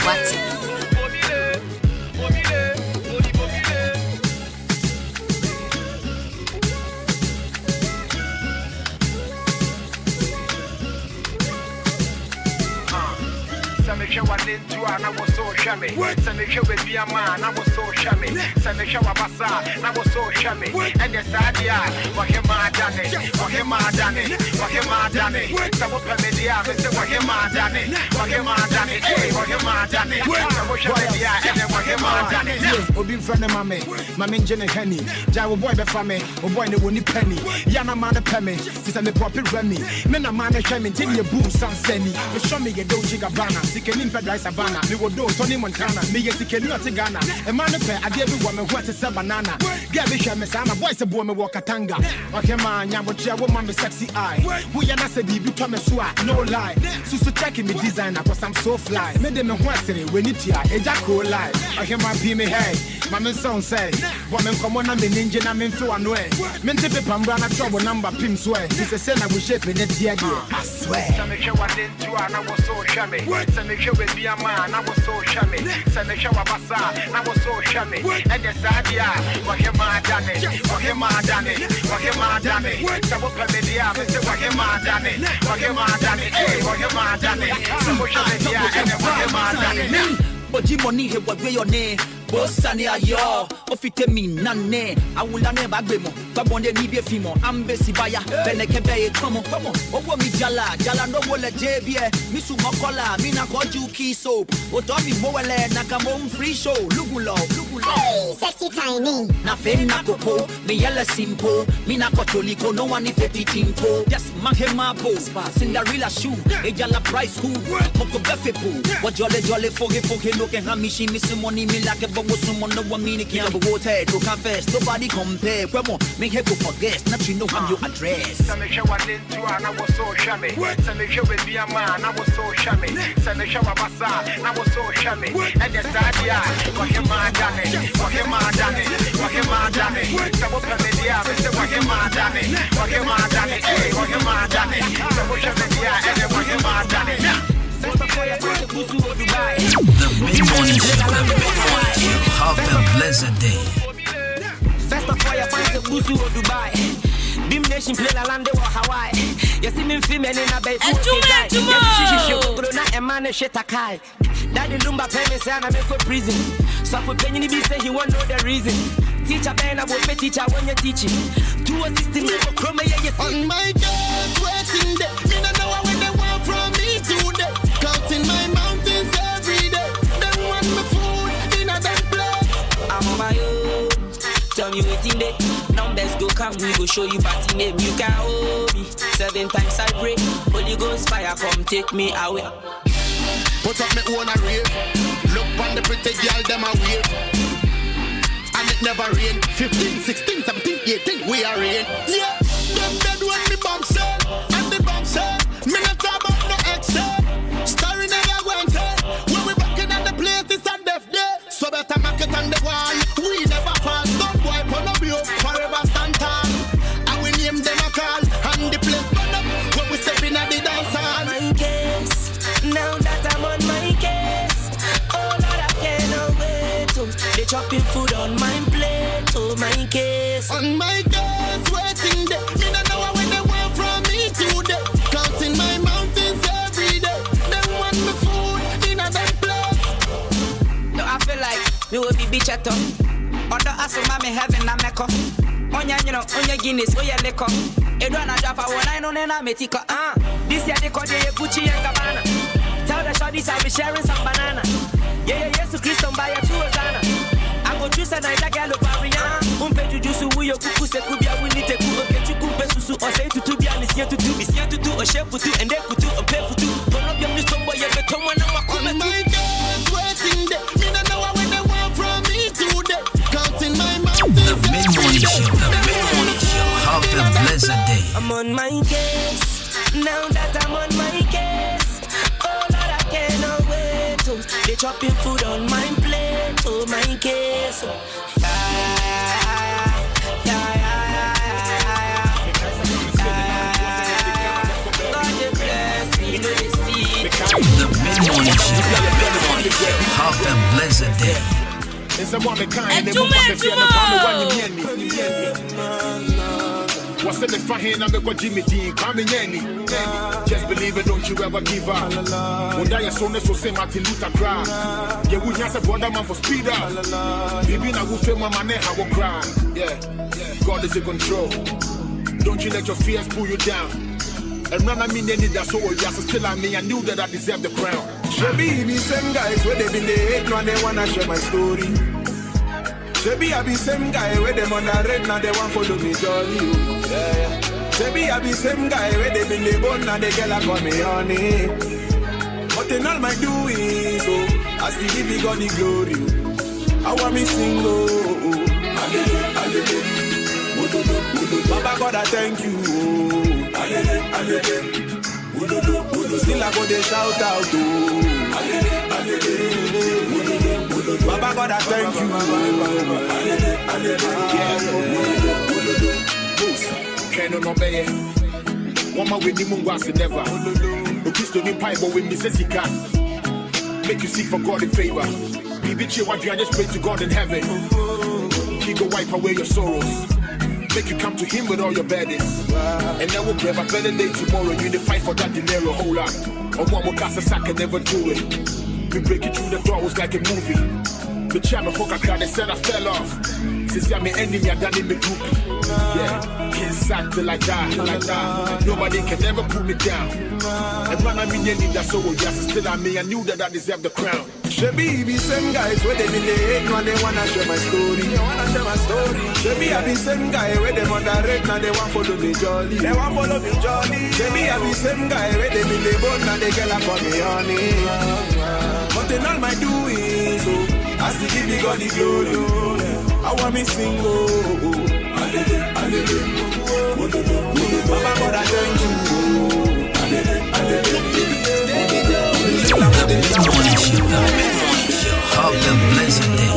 What? Make sure I didn't do and I was so shammy. So make sure with be a man, I was so shammy. So make sure I was I was so shammy. And the sad yeah, what him I done it, what him I done it, what him I done it. So what permit the office, what him I done it, what him I done it, what him I done it. So what shall I yeah, and then what him I done it. Obi friend of my main Jenny Henny, Jawa boy be for me, or boy the one penny. Yana man the penny, this and the poppy Remy. Men a man a shaman, tell you boom, San Senny. Show me a doji gabana, sick in Pedra Savannah, me will do Tony Montana, me get sick in Ghana. A man of I gave you woman what is a banana. Gabby Shamas, I'm a voice of woman walk a tanga. Okay, man, Yamucha woman with sexy eye. We are not said you become a swat, no lie. So checking the designer, cause I'm so fly. Made them a western when it's here, a jacko lie. Okay, my be me hey, my son say, woman come on, I'm in engine, I'm in flow and way. Men tip it, I'm run a trouble number, pim swear. It's a sen I will shape in it here, I swear. So make sure I didn't do and I was so shammy. So make sure with be a man, I was so shammy. So make sure I was I was so shammy. And the sad yeah, what him I done it, what him I done it, what him I done it. So what permit the office, what him I done it, what him I done it, what him I done it. So what shall I yeah, and what him I done it. But you money here, what way your name? Bossani ayo, ofite mi nane. I will never gbemo. Babonde ni be fimo. Ambesi baya, benekebe e tomo. Owo mi jala no wole jebie. Misu mokola, mi na koju ki soap. Otomi mowele nakamo free show. Lugulo. Hey, sexy tiny. Na fe na koko, me yele simple. Mi na kotoliko, no one if eti timpo. Just mahema bo, Cinderella shoe. E jala price cool. Moko befe po. What jolly foge look and hamishi miss money me like a bongo someone no one mean it can't water to confess. Nobody compare. Come on, make her go forget. Not you know how you address. So make sure I didn't do and I was so shammy. So make sure with be a man, I was so shammy. So make sure I was I was so shammy. And the sad yeah, what him I done it, what him I done it, what him I done it. So what permit the office, what him I done it, what him I done it, what him I done it. So what shall I yeah, and then what him I done it. The mid-morning show, have a blessed day. First of all, you find the Busu or Dubai. Beam Nation play la lande or Hawaii. You see me female in a bay. Adwuma-Adwuma. A man a shit a kai. Daddy Lumba pay me say I'm for prison. So for penny be say he won't know the reason. Teacher Ben I will pay teacher when you're teaching. 2 assisting me for chroma yes. On my girls waiting there. Me don't know when they want from me today. Counting my mountains every day. They want my food in a damn place. I'm on my own. Tell me waiting there. Numbers go come, we go show you party name. You can hold me. 7 times I pray. Holy Ghost fire come take me away. Put up me own a rave. Look on the pretty girl, them a wave. And it never rain. 15, 16, 17, 18, we are rain. Yeah, them dead when me bomb cell. And the bomb cell. Me not talk about no excel. Starring in a wanted. When we back in at the place, it's a death day. So better market on the wall. We never fall. Don't wipe on a blow. Forever stand tall. And we name them a call. And the place burn up. When we step in at the dance hall. My case. Now that I'm on my case. Oh Lord, I cannot wait. They chopping food on my plate. Oh my case. On my case, waiting there. Me don't know when they want from me today. Counting my mountains every day. They want me food in a damn place. No, I feel like we will be bitch at all. Other asshole mommy heaven na meko. Onya you know, onya Guinness, oya leko. Edwana Jaffa one I know na metika. This year they call the Gucci and Gabbana. Tell the shorties I'll be sharing some banana. Yeah, yes to Christian buy a 2 Hosanna. I go choose a night girl over Rihanna. Umpe jujusu uyo kuku se kubia wini te ku. Oke chukumpe susu o say to be and siya to do. Siya to do o shape to and then to a pay for 2. Turn up your Mr. Boy and the come on my girls waiting there. Me don't know when they want from me today. Counting my mountains. The mid-morning show, have a blessed day. I'm on my case. Now that I'm on my case. Oh Lord, I cannot wait. They chopping food on my plate. Oh my case. The mid-morning show, a blessed day. It's a woman kind of what's in the front hand? I'm going Jimmy Dean, coming in. Just believe it, don't you ever give up. When die as soon as you say Martin Luther cry. Yeah, we just a brother man for speed up. Baby, I will feel my money, I will cry. Yeah, God is in control. Don't you let your fears pull you down. And run, I mean, they need that soul. Just still I mean, I knew that I deserved the crown. Shebi the same guys where they been the hate now they wanna share my story. Shebi I be same guy where them on the red now they want follow me jolly. Yeah. Shebi I be same guy where they been the bone now they get like on me honey. But in all my doing so I still give you God the glory. I want me single. Baba God I thank you. Still I go they shout out to Baba God I thank you. Can't no obey. One more with the moon was never. The Christo be pipe but with me says he can. Make you seek for God in favor. Be bitch you want you and just pray to God in heaven. He go wipe away your sorrows. Make you come to him with all your burdens. And then we'll have a better day tomorrow. You need to fight for that dinero. Hold up. Or one more cast a sack and never do it. We break it through the door, was like a movie. The chairman folk I cried and said I fell off. Since I'm an enemy, I done in the group. Yeah, can't sack till I die, Nobody can ever pull me down. And when I mean any that's so yes, still I mean I knew that I deserved the crown. Shebi be same guys where they been the hate now they wanna share my story. Shebi I be same guy where them on the red now they want follow me jolly. Shebi I be same guy where they been the bone now they get like on me honey. But in all my doing so I still give you God the glory. I want me single. Baba God I thank you. Have a blessed day.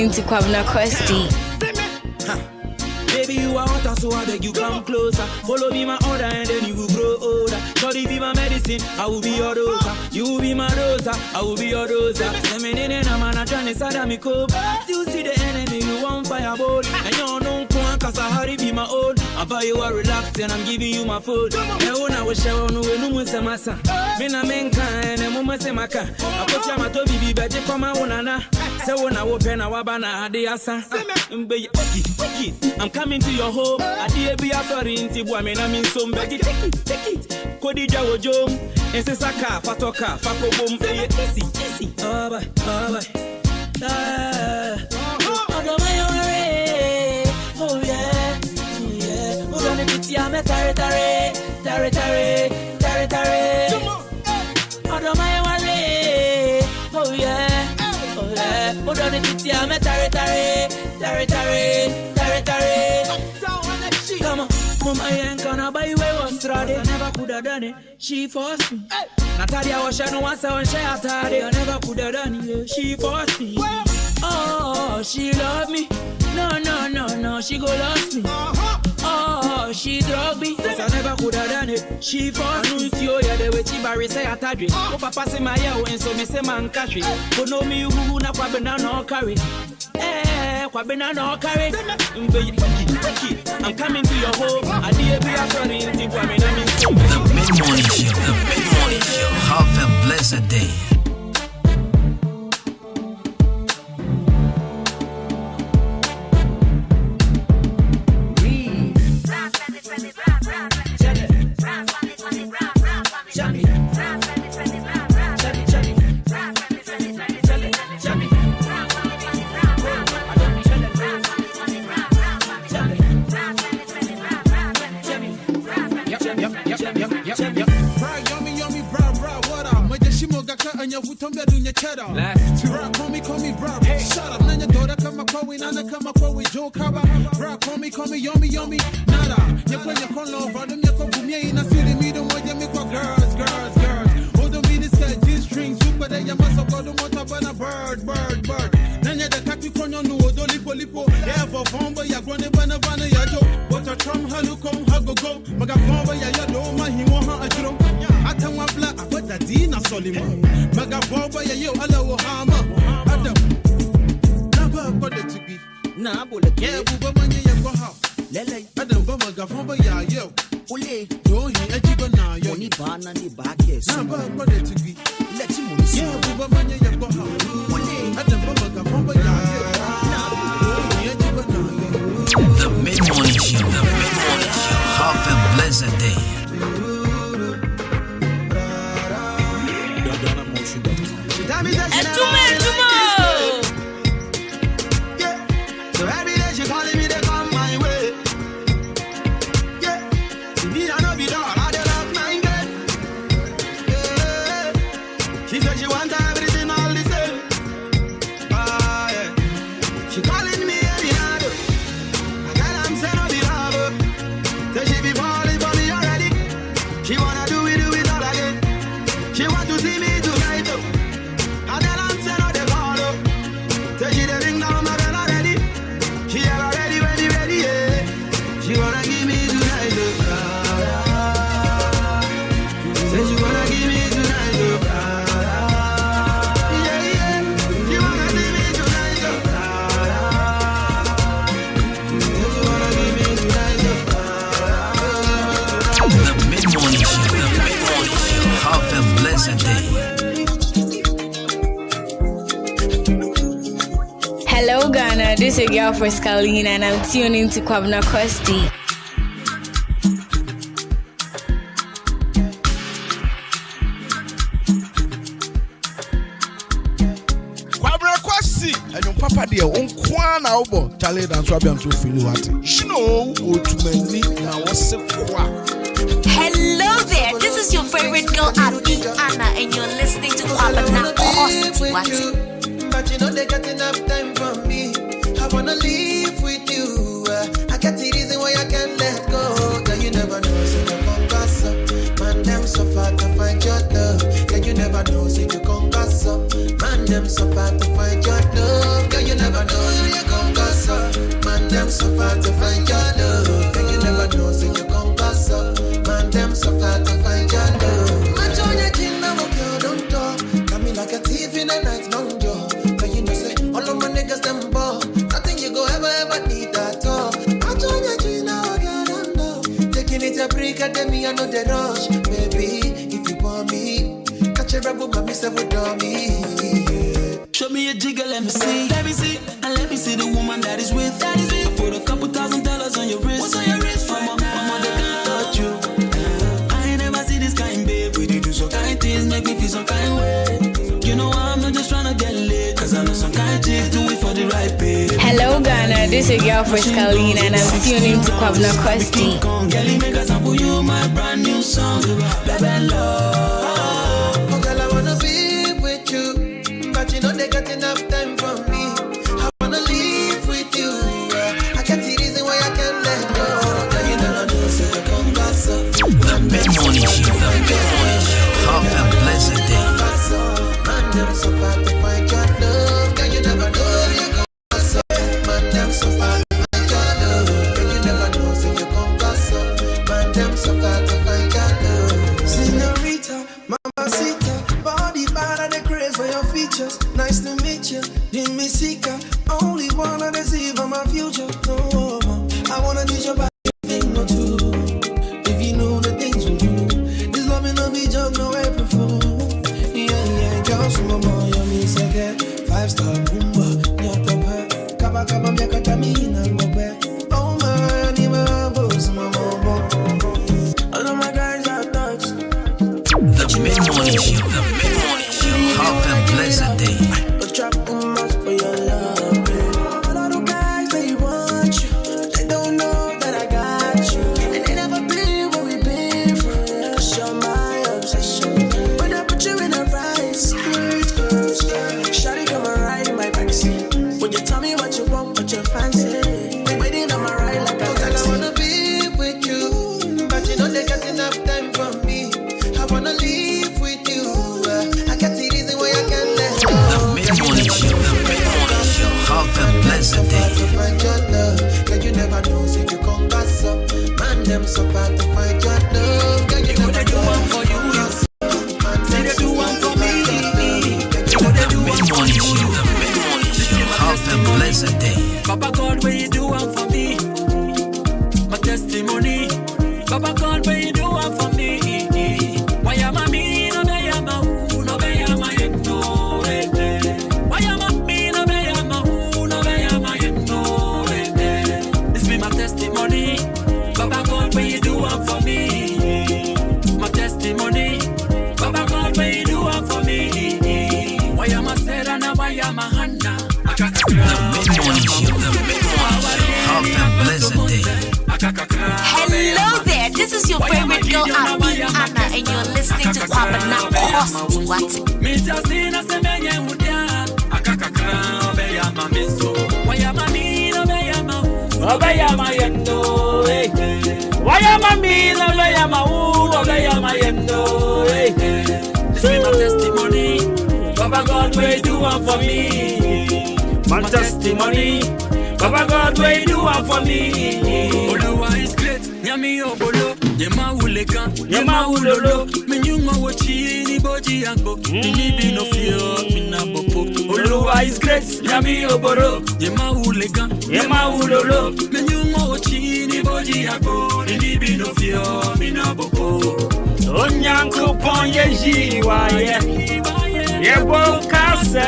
To Kwabna Kwesti. Baby, you are hot, so I beg you come closer. Follow me my order and then you will grow older. Shorty be my medicine, I will be your dosa. You will be my rosa, I will be your dosa. You see the enemy, you want fireball. And you don't want cause I hurry be my own. I buy you a relax and I'm giving you my food. I will show no no say massa. Mena menka and a mama say maka. I put ya my tobi be better come my own. So when I open our banana, I'm coming to your home. I dear be a sorry in Tibuamen. I mean, some beggy take it. Kodija Wojo, and Saka, Fatoka, Fako Boom, easy. Oh, bye. Oh, yeah. Who gonna get you? I'm a tare. Oh, yeah. Put on the kitty, I'm a tare. Come on, Mama, I ain't gonna buy you a strade. I never could have done it. She forced me. Natalia was showing once I was shy. I never could have done it. She forced me. Oh, she love me. No, she go lost me. Oh, she drug me. Cause I never could have done it. She forced me to you, yeah, the way she barry say atadri. Oh, papa say my yaw, and so me say man country. But no me who na kwa banana carry. Kwa banana carry. I'm coming to your home. I did be a sorry in the woman. The mid-morning show. Have a blessed day. Call me, bro. Shut up, nanya daughter, come with Joe Kaba. Bro, call me, yummy, nada. You call love, brother, you call me, in a city, me don't want you make girls. Hold on, me this guy, G-string, super, they must have got the motor, but a bird. Nanya the kaki kono no, do lipo, yeah, for fomba, ya grone, banana, ya jo. What a trum, halukom, hago, magafomba, ya do, my himo, a drum. I tell one black, I put that Dina Soliman. Magafomba, ya yo, hello, Hama. Nah, bullet, yeah, Bubamania, ya go how. Lele, Adam Bama Gafomba, ya yo. Ole, do he a jibana, yo, ni ban and the back, yes. Number, but it to be. Let him see. Yeah, Bubamania, ya go how. Ole, Adam Bama Gafomba, ya yo. The mid-morning show. Have a blessed day. Adwuma-Adwuma. So every day she calling me to come my way. Yeah, to me I know be dog, I don't love my girl. Yeah, she said she want everything all the same. Ah yeah, she calling me every night. I tell I'm saying no be love. Say she be falling for me already. She wanna do it all again. She want to see me tonight. I tell I'm saying no they call up. Say she dey ring down my bell already. She ever ready, yeah. She wanna give me tonight, say she wanna give me tonight, yeah. She wanna give me tonight, she wanna give me tonight, The mid-morning show. Have a blessed day. Hello Ghana, this is your girl Frescalina and I'm tuning to Kwabena Kwesti. Kwabena Kwesti, and your papa dear, on Kwana Obo, Charlie and Swabian to feel what? Shno, or to me, now what's a qua? Hello there, this is your favorite girl, Adwuma, and you're listening to Kwabena Kwesti. What? but you know they got enough time for me. I wanna live with you. I got the reason why I can't let go. Girl, you never know, so you come gas up. Man, them so far to find your love. Girl, you never know, so you come gas up. Man, them so far to find your love. Girl, you never know, so you come gas up. Man, them so far to find your love. Girl, you never know, so you come gas up. Man, them so far to find your love. Man, join your king, now okay, don't talk. Got me like a thief in the night, long jaw. But you know, say, all of my niggas, them ball. Nothing you go ever need at all. Man, join your king, now okay, don't talk. Taking it a break, at me, I know the rush. Baby, if you want me, catch a rebel, but me say with me. Show me a jigger, let me see, and let me see the woman that is with. Put a couple $1,000 on your wrist. What's on your wrist? Mama, they can't touch you. I ain't never see this kind, babe. We do some kind things, make me feel some kind way. You know I'm not just trying to get lit, cause I know some kind chicks do it for the right pay. Hello Ghana, this is your girl Frescalina and I'm tuning to Kwabena Kwesti. Girl, make us sample you my brand new song, Baby Love. Oh girl, I wanna be with you, but you know they got enough time for me. I wanna live with you. I got the reason why I can't let go. Girl, you never know, so you come gas up. The mid-morning show. Have a blessed day. Man, them so bad to find your love. Girl, you never know. them so bad to find your love. Girl, you never do one for you. Say they do one for me. Mid-morning show. Have a blessed day. Papa God, where you do one for me? My testimony. Papa God, where you do one for me? Why am I me? No, be am I who? No, be am I no. Why am I me? No, be am I who? No, be am I no. This be my testimony. Papa God, where you do one for me? My testimony. Papa God, where you do one for me? Why am I Sarah? Now why am I Hannah? Mid-morning show. Have a blessed day. Hello there, this is your favorite girl, Abby Anna, and you're listening to Kwabena Cost. What? This is my testimony. Papa God, where do one for me? My testimony. Papa God, where do one for me? Oluwa is great. Nyami obolo, nyema uleka, nyema ulolo. Menyuma wachi ni boji yango. Ni be no fear, mina bopo. Oluwa is great. Nyami obolo, nyema uleka, nyema ulolo. Menyuma wachi ni boji yango. Ni be no fear, mina bopo. Onyanko ponye jiwa ye, yebo kase,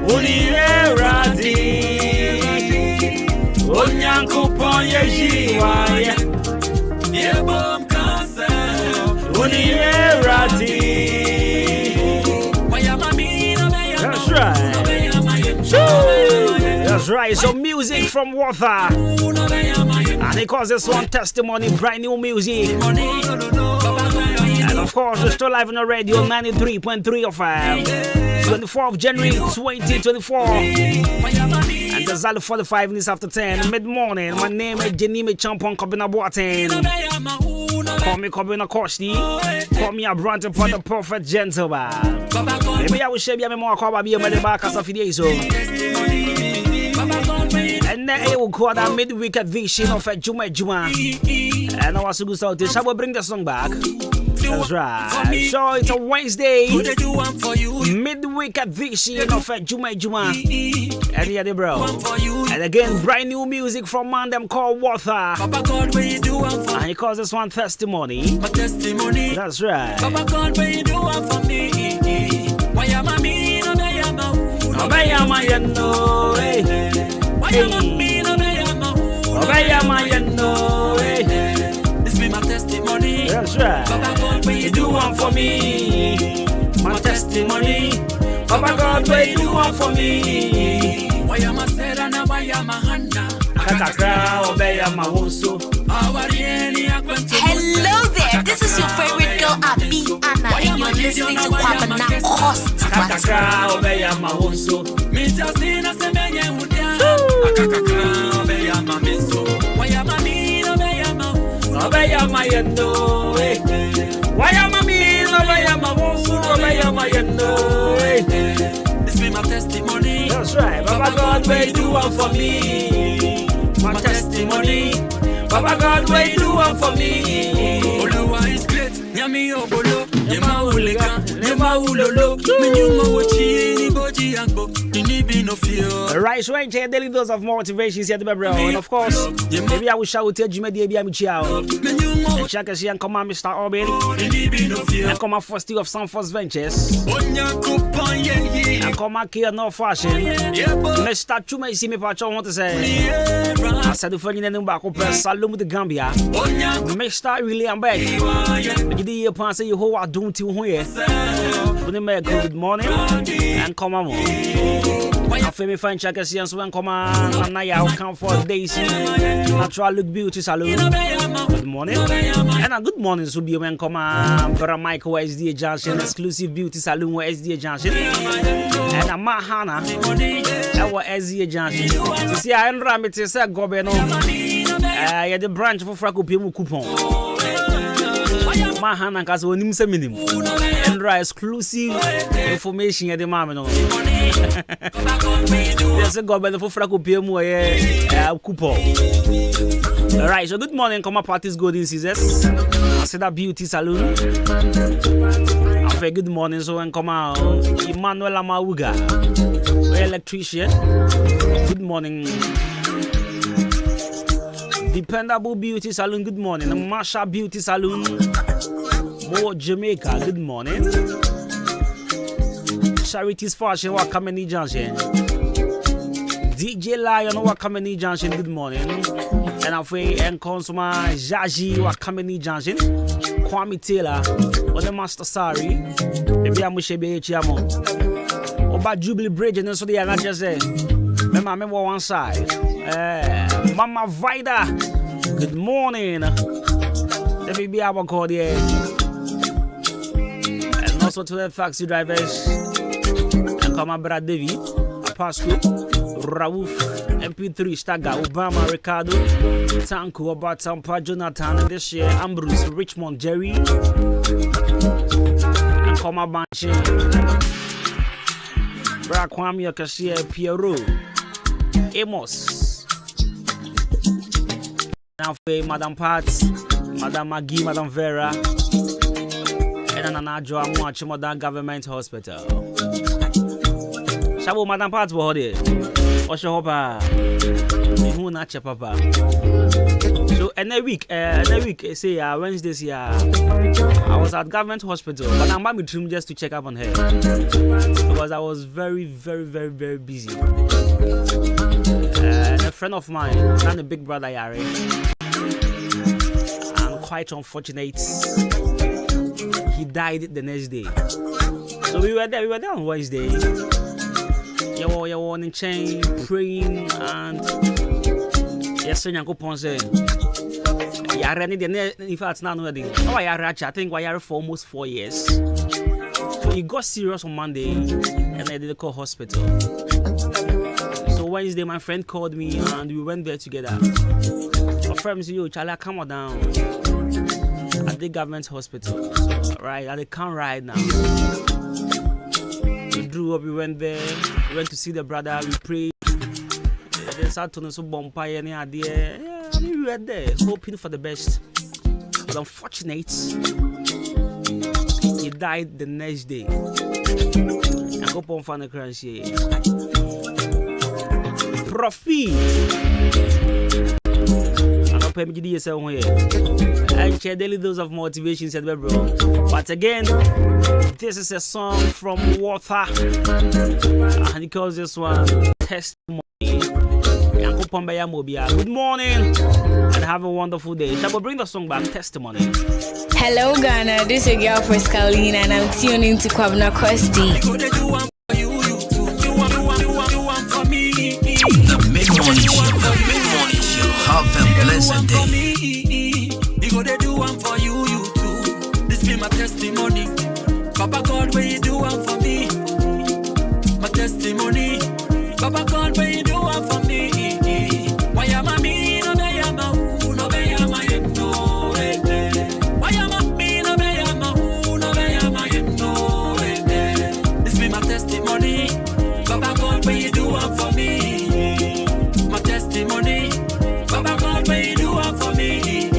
uniye radi. Onyanko ponye jiwa ye, yebo kase, uniye radi. That's right. That's right. So music from Water, and because this one testimony, brand new music. And of course, we're still live on the radio, 93.3 of 24th January 2024. And the Zali 45 minutes after 10, mid-morning. My name is Jenime Champon Kobina Boaten. Call me Kobina Koshni. Call me a brand for the Prophet Gentleman. Maybe I will share you more about me and back as of the so. And then I will call that midweek edition of Adwuma-Adwuma. And I was to go out. Shall we bring the song back? That's right. So it's a Wednesday midweek edition of Adwuma-Adwuma. And yeah, bro. And again, brand new music from man them called Water. And he calls this one testimony. That's right. Papa God, where you do one for me? Why am I me? No, why am I no? Why am I me? No, why am I no? This be my testimony. That's right. Papa God, where you do one for me? My testimony. Papa God, where you do one for me? Why am I Sarah? Now why am I Hannah? Hello there, this is your favorite girl, Abby Anna, and you're listening to Kwabena Cost. Why am I me? This be my testimony. That's right. Papa God, where you do one for me? My testimony. Papa God, where you do one for me? Oluwa is great. Nyami obolo, nyema ulega, nyema ulolo. Menyuma wachi ni boji yango. Ni be no fear. Right, so right here, daily dose of motivation here, bro. And of course, maybe I will shout to you, maybe I'm chiao. Check us here and come on, Mr. Orbin. And come on, first day of some first ventures. And come on, here, no fashion. Mr. Chuma, see me, Pacho, I want to say. I said, the funny name back up, Salum the Gambia. Mr. William Beck. You did your pants, you who are doomed to here. Good morning. And come on. I feel me find check us here and come on. And now I come for Daisy. Natural Look Beauty Salon. Good morning. And a good morning to be when come on. For a Michael SDA Junction, exclusive beauty salon with SDA Junction. And a Mahana. Our SDA Junction. You see, I am Ramit is a governor. I had the branch for Fraco Pimu coupon. My hand and cast on him some minimum. And exclusive information at the moment. There's a go by the Fraco PMO coupon. Alright, so good morning, come up parties golden scissors. I said that beauty salon. Good morning, so and come out Emmanuel Amauga, electrician. Good morning. Dependable Beauty Salon, good morning. Marsha Beauty Salon, More Jamaica, good morning. Charities Fashion, what Kameni Junction. DJ Lion, what Kameni Junction, good morning. And I'm free and consumer Jaji, what Kameni Junction. Kwame Taylor, or the Master Sari. Maybe I'm Mushe Chiamo. Oba Jubilee Bridge, and so the other just say, Remember one side. Mama Vida, good morning. Let me be our call here. And also to the taxi drivers. And come on, Brad David, Pasco, Raouf, MP3, Staga, Obama, Ricardo, Tanku, Obatampa, Jonathan, and this year, Ambrose, Richmond, Jerry, and come on, Banshee, Brad Kwame, Cashier, Pierrot, Amos. Now for Madam Pat, Madam Maggie, Madam Vera, and Nana Joa Much Modern Government Hospital. Shabo Madam Pat was here. Osho Hopa, who not your papa. So every week, say Wednesdays here, I was at Government Hospital, but I'm back with him just to check up on her because I was very busy. A friend of mine, and a big brother Yari, and quite unfortunate, he died the next day. So we were there on Wednesday. You were in chain, praying, and yes, I in fact, now I think we are for almost 4 years. So he got serious on Monday, and I did call hospital. So Wednesday, my friend called me and we went there together. My friend said, "Yo, Charlie, come on down at the government hospital." So, right, I can't ride now. We drew up, we went there, we went to see the brother, we prayed. They started to so bonfire any idea. Yeah, we were there, hoping for the best. But unfortunate, he died the next day. I go on for the crash here. Profi. I don't pay me to yourself here. And share daily dose of motivation, said bro. But again, this is a song from Water, and he calls this one Testimony. Good morning and have a wonderful day. Shall we bring the song back? Testimony. Hello Ghana, this is your girl Friscalina and I'm tuning to Kwabena Kosti. The mid-morning show. Have a blessed day. You go to do one for you too. This be my testimony. Papa God, where you do one for me? My testimony. Papa God, where you do one for me? Why am I me? No be am I who? No be am I him? No. Why am I me? No be am I who? No be am I him? No. This be my testimony. Papa God, where you do one for me? My testimony. Papa God, where you do one for me?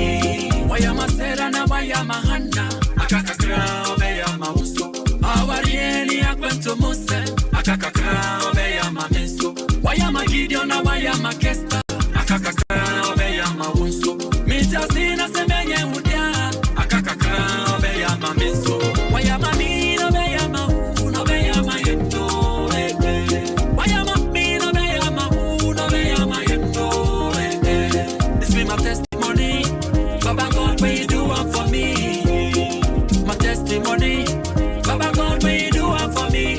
Why am I Serana? Why am I Hannah? Akakakra, obey am I Uso. Awarieni akwento Mose. Akakakra, obey am I Meso. Why am I Gideon? Why am I Kesta? Akakakra, obey am I Uso. Mita Sina Semenye Udia. Akakakra, obey am I Meso. Why am I me? Obey am I Who? Obey am I Hendo. Why am I me? Obey am I Who? Obey am I Hendo. This be my testimony. Baba God, where you do one for me? My testimony. Baba God, where you do one for me?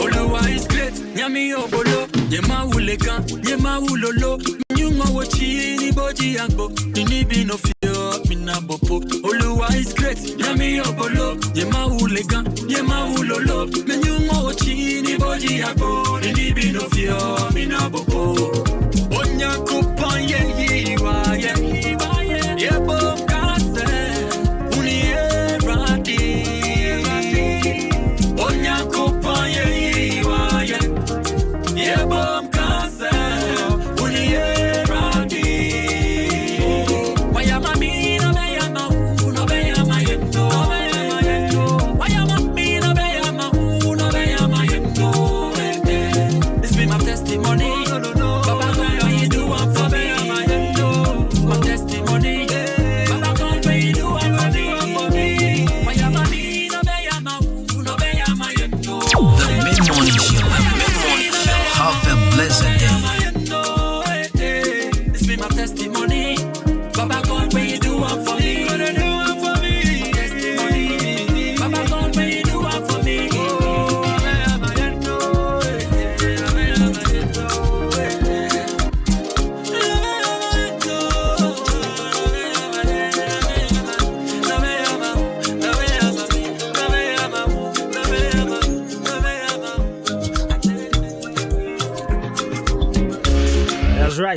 Oluwa is great. Nyami obolo. Yema uleka. Yema ulolo. Nyuma wachi ni boji yango. Nini be no fear. Mina bopo. Oluwa is great. Nyami obolo. Yema uleka. Yema ulolo. Nyuma wachi ni boji yango. Nini be no fear. Mina bopo. Onya kupan ye yiwa ye. Yebo kase. Uniye.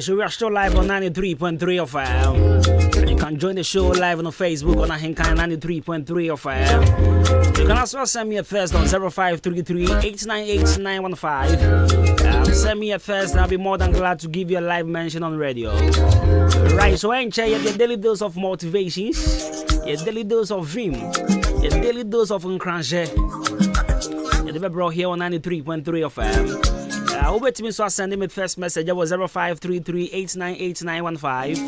Right, so we are still live on 93.3 FM. You can join the show live on Facebook on Ahenkan 93.3 FM. You can also send me a text on 0533-898-915. Send me a text and I'll be more than glad to give you a live mention on radio. Right, so enjoy your daily dose of motivations, your daily dose of vim, your daily dose of uncranje. You're brought here on 93.3 FM. Over to me, so I send him a first message. That was 0533-898-915.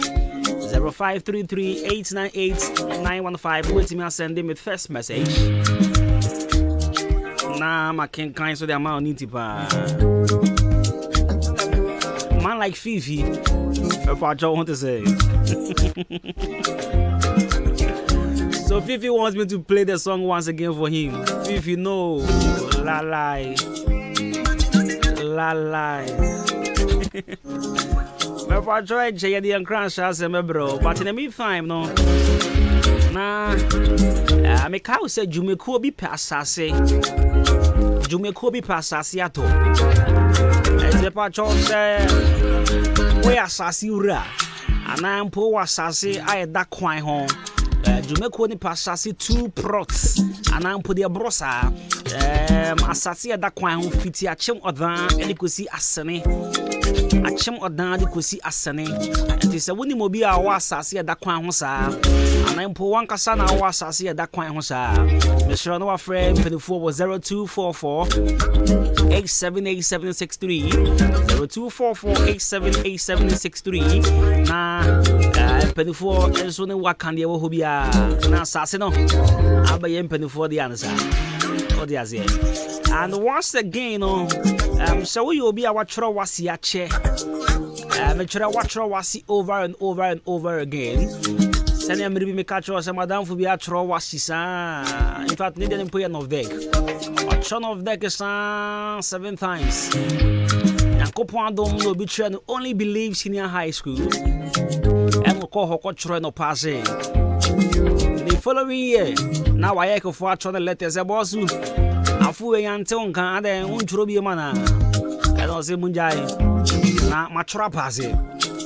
0533-898-915. Over to me, I send him a first message. Nah, I can't cancel the amount of need man like Fifi. What I want to say. So Fifi wants me to play the song once again for him. Fifi, no. La lie. La lie. But I tried to get the uncrunch as a bro. But in the meantime, no. Nah. I make how say Jumeko be passase. Jumeko be passase ato. As the patron say, we are Sasiura. And I'm poor Sasi, I had that quite home. Jumeko ni passase 2 prots. And I'm put the brosa. Asasi ada kwan ho fiti achem odan ene kosi asane achem odan de kosi asane enti se woni mobi a wa asasi ada kwan ho saa anan po wan kasa na wa asasi ada kwan ho saa me sure no wa friend 0244 878763 0244 878763 na penifo enso ne wa kan de wo bia na asasi no abaye penifo de ansa. And once again, so we will be our wasi ache. Wasi over and over and over again. Send me maybe me catch us, madam, for be a wasi sa. In fact, need them put of deck. A chon of deck is 7 times. Yankopon don't know be trained only believe senior high school. And we call her train or passing. The following year, now I echo for trying to let us a boss. Afu yanton kan ade unchuro bi mana. I don't say munjai. Na machura pass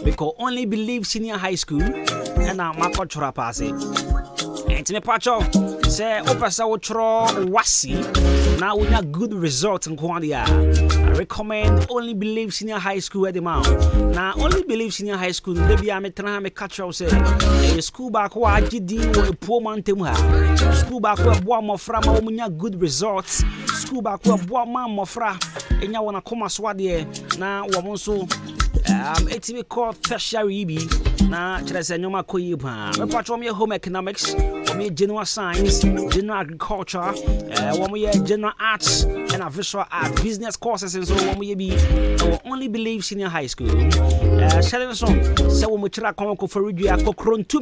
because only believe senior high school and na machura pass. And me pacho say opasa wo chro wasi na unya good result in Kwandia. I recommend only believe senior high school at the mount. Now only believe senior high school they be me try me catch up say school back wa agidi wo poor man tem ha. School back wa boa mofra ma unya good results. School back wa boa man mofra enya wona koma so ade na wo monso etimi call tertiary bi na kire se nyoma koyi pa. Me patro me home economics, me general science, general agriculture, we general arts and a visual art business courses and so we be only believe senior high school. Shelling song so we try come ko Farudia kokron to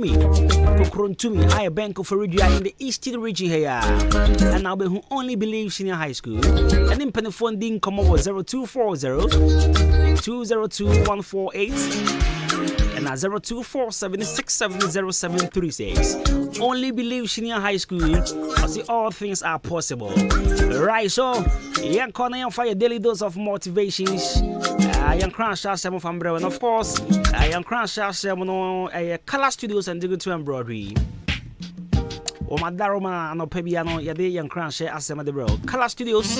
me I bank of Farudia in the eastern region here. And now we only believe senior high school. And in pen funding come over 0240 202 148 and 0247670736. Only believe senior high school. I see all things are possible. Right, so young corner for your daily dose of motivations. Young crash out some from and of course, young crash out some color studios and digital embroidery. O madaroma and pebiano yade young crash out some the bro. Color studios.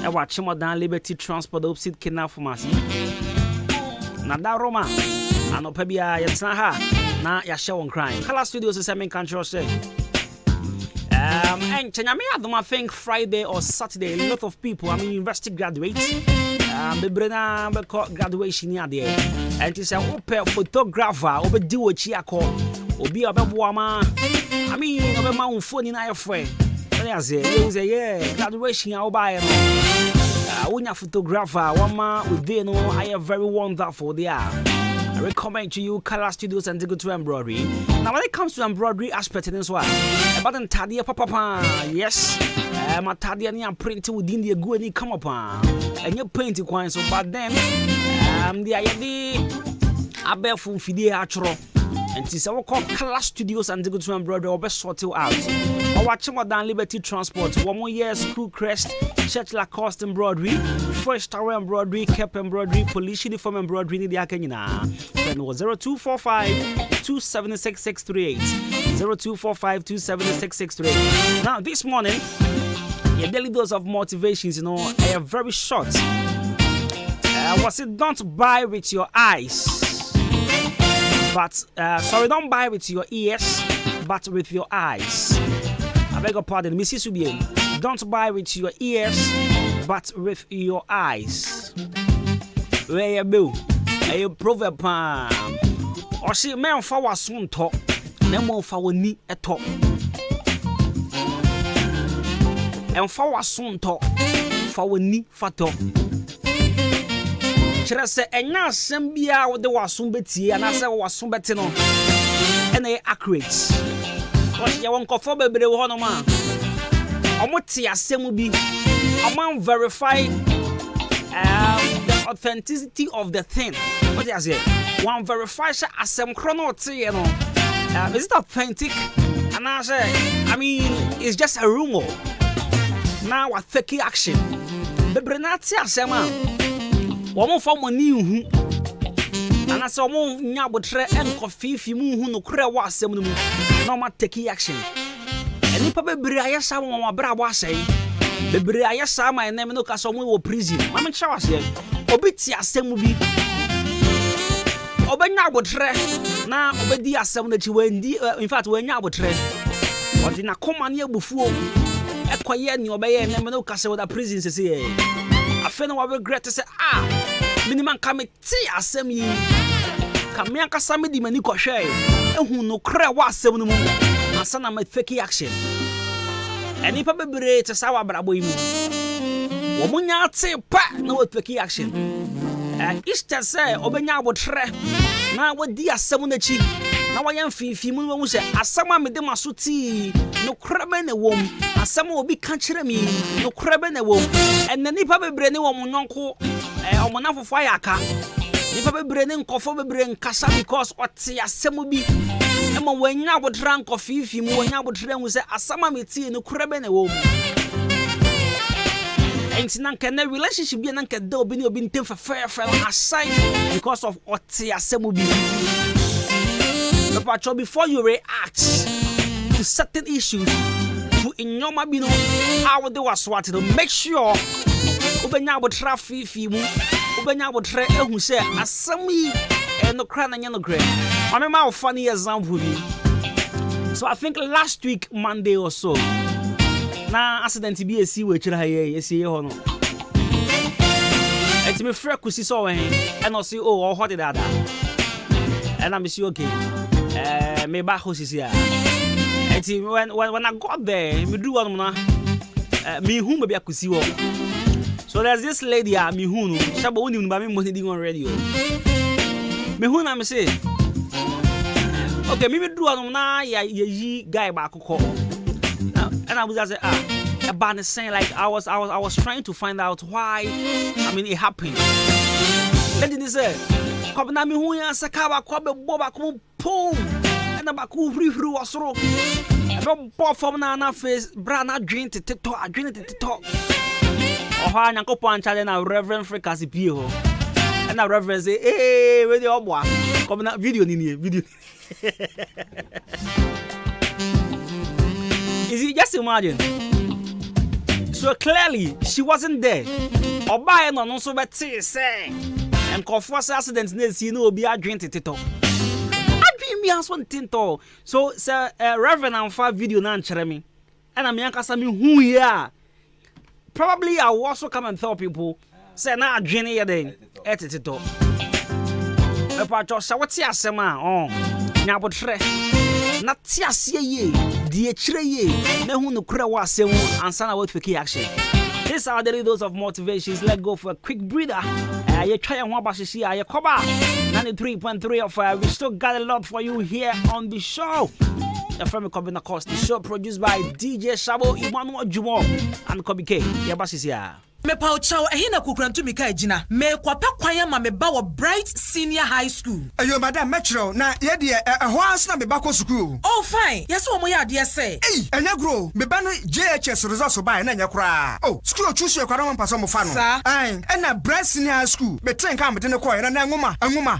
I watch him down Liberty Transport opposite Kena Pharmacy. Nada Roma, and Opebia Yatsaha, na Yashawon crime. Color Studios is a main country say. And Chanyame Adwuma think Friday or Saturday, a lot of people, university graduates, the Brenna graduation here there. And it's a open photographer, over do a chiako, or be a babuama. Over my phone in our friend. Yeah, graduation, I'll buy it. When a photographer, one man with they know I am very wonderful. They are. I recommend to you color studios and digital embroidery. Now, when it comes to embroidery aspect in this one, about Tadia Papa, yes, my Tadia near print within the good and come upon, and you paint it so but then, the idea I bear from Fide Atro. And this our call Class Studios and the good one brother or best sort you out. Or watching more than Liberty Transport, 1 more year School Crest, Church Lacoste embroidery, First Tower embroidery, Cap embroidery, Police uniform embroidery in the Akenina. Then was 0245-276-638. 0245-276-638. Now this morning, your daily dose of motivations, you know, are very short. Was it don't buy with your eyes, but sorry, don't buy with your ears, but with your eyes. I beg your pardon, Mrs. Subien. Don't buy with your ears, but with your eyes. Where you go? A proverb, or see, man, for was soon talk, no more for ni at all. And for was soon talk, for ni for talk. Kyerɛ sɛ ɛnya asɛm bia wo de wasom betie anase wasom betino ɛna accurate. Because ya won kofo bebre wo hono ma omo te asɛm bi omo verify the authenticity of the thing. What you say? One verify sɛ asɛm kro no te no. Is it authentic? And I say, I mean, it's just a rumor. Now what fake action? Bebre na te asɛm a woman for money who and I saw more nyabotre and coffee mu no kra wa asem no no ma take action. And if bebre ayesa mo bra wa say bebre ayesa my name no ka so mo wo prison ma chawa say obi ti asem bi obenya abotre na obedi asem no chi wendi in fact wenya abotre odi na koma ne abufuo ekoye ne obeye name no ka say wo da prison say I feel no regret to say minimum come tea asem yi come yanka same di mani ko hwe ehun no kra wa asem no mu asa na ma fake action eni pa bebre te sa wa brabo yi mu wo munya te pa na wa fake action Easter say obenya abotre na wadi asem na chi na wa yan fifi mu mu se asem a mede maso ti no kra be na wom asem obi ka kire mi no kra be na wom enne nipa bebre ne wo mu nonko omonafofo ayaka nipa bebre ne nkofo bebre nkasa because ote asem bi ema wanya abotra nkofifi mu wanya abotra hu se asama meti no kra be na wom enti nanka na relationship bi nanka da obi ne obi ntem fair aside because of ote asem bi. But before you react to certain issues, to in your mabino, how they was what to make sure Ubenya would traffic fimu, Ubenya would try who say Asami and no crown and no gray. I remember a funny example. So I think last week, Monday or so, now accident to be a sea which I see or no. And to me, Fred could see so and I'll see, oh, what did that? And I'm okay. Me back house is here. And when I got there, me do one me whom maybe I could see. So there's this lady, me who shaba uni ba me money on radio. Me who na me say. Okay, me do one na ya guy back ko. And I was just say about the saying like I was trying to find out why it happened. Lady say come na me who ya sakaba ko be boba ko pom. And about who was so. I don't pour from na face, brana drink to talk, I drink to talk. Oh, I go punch and now Reverend Freakasi Pio. And now Reverend say, hey, where the old boy? Come na video in here, video. Is it just imagine? So clearly, she wasn't there. Oba no no so better say. And confess accidents needs you know be a drink to talk. Me as one tinto. So sir Reverend and 5 video na nkyere me. And I'm yankasa me who here. Probably I will also come and tell people say na adwene ye den etitito. E pa cho sa wati asema nya botre. Na ti ase ye di ekire ye na hu no kura wa asem ansa na what fake action. This are the dose of motivations. Let's go for a quick breather. You try and want to see you cover 93.3 of we still got a lot for you here on the show. From Kobina Cost, the show produced by DJ Shabo, Adwuma-Adwuma On and Kobe K. Yeah, boss is here. Me pa ochaw ehina kukrantu mika ejina. Me kwape kwanya ma me ba wo Bright Senior High School. Ayo madam metro na ye de ho ans na me ba ko school. Oh fine. Yes wo mo ya de say. Hey, enya grow. Me ba no JHS results ba na enya kra. Oh, school choose your kwara mpaso mo fa no. Ai, na Bright Senior High School. Me train ka me de ne ko na ngoma.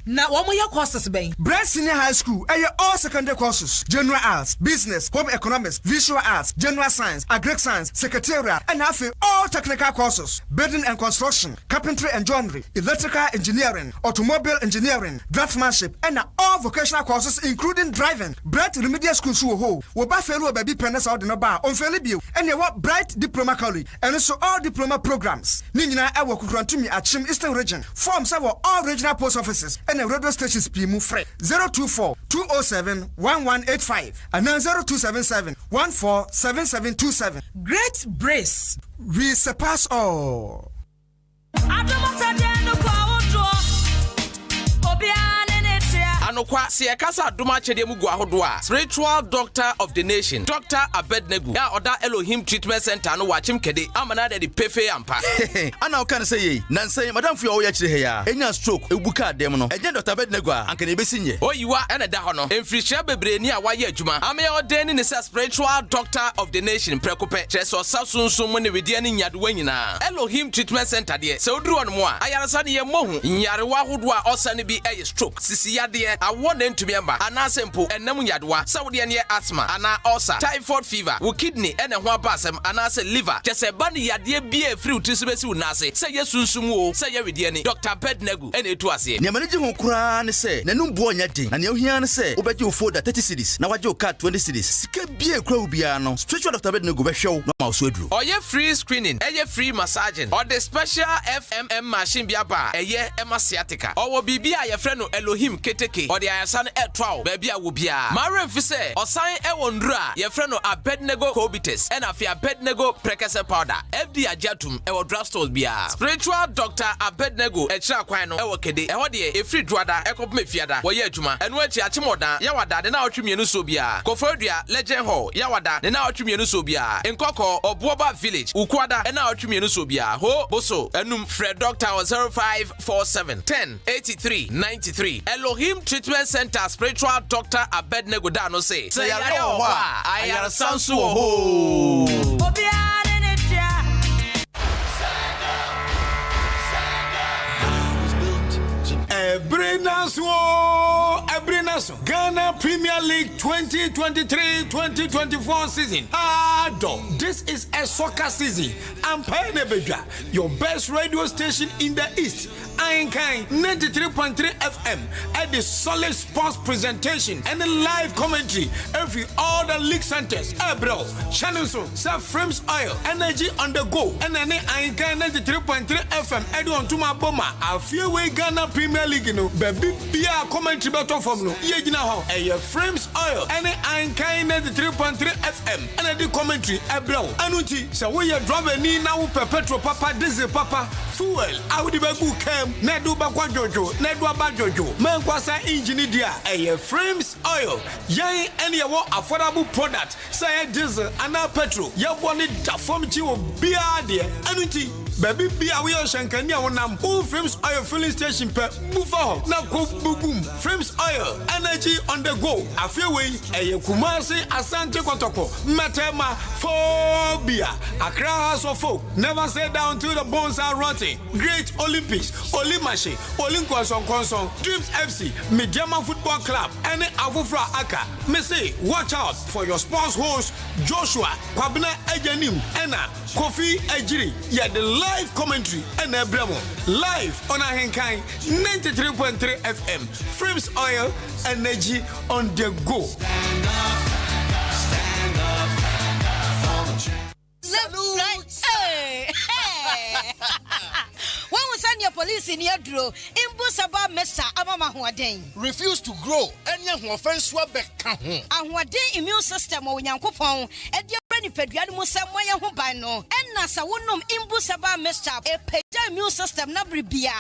Na wo mo ya courses ben. Bright Senior High School. All secondary courses. General arts, business, home economics, visual arts, general science, agric science, secretarial, and all technical courses. Building and construction, carpentry and joinery, electrical engineering, automobile engineering, draftsmanship, and all vocational courses including driving. Bright Remedial School ho. Wo ba felu baby pennes out no ba on felu bio. And you what Bright Diploma College and also all diploma programs. Ni nyina e wo kukrantumi Achim Eastern Region. Forms are all regional post offices and the radio stations pimu free. 024-207-1185 and then 0277-147727. Great Brace. We surpass all. Anokwa se kasa aduma chede mu guahodoa spiritual doctor of the nation Dr. Abednego ya oda Elohim treatment center no wachim kede amana de pefe ampa ana o kan say yi nansan madam fu o ya chire he ya enya stroke ebuka dem no eje Dr. Abednego anka ne besinye oyiwa ene da ho no emfirihia bebre ni a waye adwuma ame odeni ne spiritual doctor of the nation prekope cheso sasunsun mu ne wedie ne nyade wanyina Elohim treatment center de se oduru on mo a ayarasa ne ye mohu nyarewa hodoa osane bi eye stroke sisi yade awon ntumi amba ana sempo enam nyadewa sawde ne asthma ana ulcer typhoid fever wo kidney ene ho abasem ana se liver kese ba ne yade bia free utisi besi unase se yesunsum wo se ye wedie ni Dr. Abednego ene etu ase ne manager ho kura ne se nanum bo nya den na ne ohia ne se obeje ofoda 30 cedis na waje o card 20 cedis sika bia kura obia no spiritual Dr. Abednego be hwew no ma so aduru oye free screening eye free massaging or the special FMM machine bia ba eye emasiatica owo bibia ye frɛ no Elohim keteke or the ayasan etwa baby a wo bia maren fi se osan e wondura ye frɛ no Abednego cobitus and afia Abednego prekese powder FD ajatum e wo drugstores bia spiritual Dr. Abednego e kira kwan no e wo kede e ho de e free druada e kopme fiada wo ye adwuma enu achi achimoda ya wada de na otwemienu so bia kofodua legend hall ya wada de na otwemienu so bia nkoko obuoba village ukwada e na otwemienu so bia ho boso enum Fred Dr. 0547 10 83 93 Elohim Treatment Center spiritual Dr. Abednego Dano say yare o ho a ayar sansu o ho obiare ne tia Ebrenaso Ghana Premier League 2023-2024 season. This is a soccer season. I'm Pioneer, your best radio station in the East. Ahenkan 93.3 FM at the solid sports presentation and the live commentary every all the league centers. Bro, Shannon Frames Oil, Energy on the go, and then Ahenkan 93.3 FM. Edwin Tuma Boma, a few way Ghana Premier League, you know, baby, be a commentary battle from no. Yegina how a Frames Oil, and Ahenkan 93.3 FM, and the commentary. Bro, Anuti, so we are driving now perpetual papa, diesel papa, fuel. I would be good. Nedu bakwa jojo, nedu aba jojo. Menkwasa engine dia. Frames Oil. Yan any affordable product. Say diesel and petrol. Ya wani da form chi wo bia de. Anuti baby bia we shankania wonam. Frames Oil filling station per bufa na ko boom. Frames Oil energy on the go. Afewe Kumasi Asante Kotoko. Matema phobia. Accra House of Folk. Never say down till the bones are rotting. Great Olympics. Olimashe, Olinkwasong Konsong, Dreams FC, Mediama Football Club, and Avufra Aka. Me say, watch out for your sports host, Joshua, Kwabena Ejanim, Anna, Kofi Ejiri, yeah, the live commentary, and Bremo, live on Ahenkan 93.3 FM, Frames Oil, energy on the go. When we send your police in your draw, Imbusaba Mesa Amama Huaden. Refuse to grow, and young offense swabek. And what day immune system or Yankopon, and your Penny Pediamus Samoya Hubano, and Nasa Wunum Imbusaba Mesa, a immune system na bribia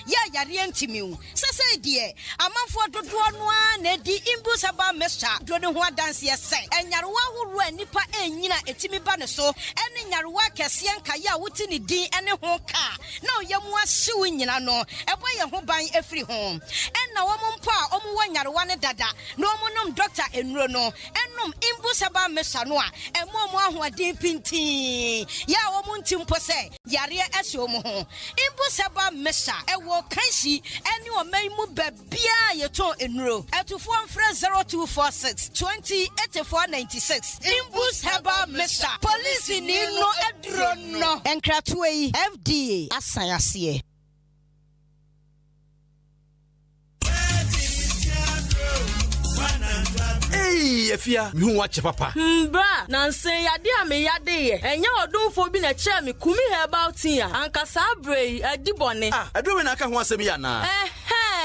ya yare antimiu sese die amanfo dodo no na di imbus aba mesha do ne ho adanse yese enyarewa horo anipa enyina etimi ba ne so ene nyarewa kese anka ya wuti ne din ene ho ka na oyemu ahyew nyina no ebo ye ho ban efiri ho enna wo mpo a omo wo nyarewa ne dada na omo nom doctor enuro no enom imbus aba mesha no a emo mo ahoden pintin ya wo mo ntimpo se yare ehye omo ho imbus aba mesha ewo kanshi ene o maimu babia yeto enuro etufo mfre 0246 208496 imbus heba mesha police ni no edro no enkratwe FDA asayase. Hey, Efia, me who watch papa. Bra, nanse yade ame yade ye. Enya odunfo bi na che me kumi herbal tea. Anka sa brei adibone. Adwo na aka ho asem ya na.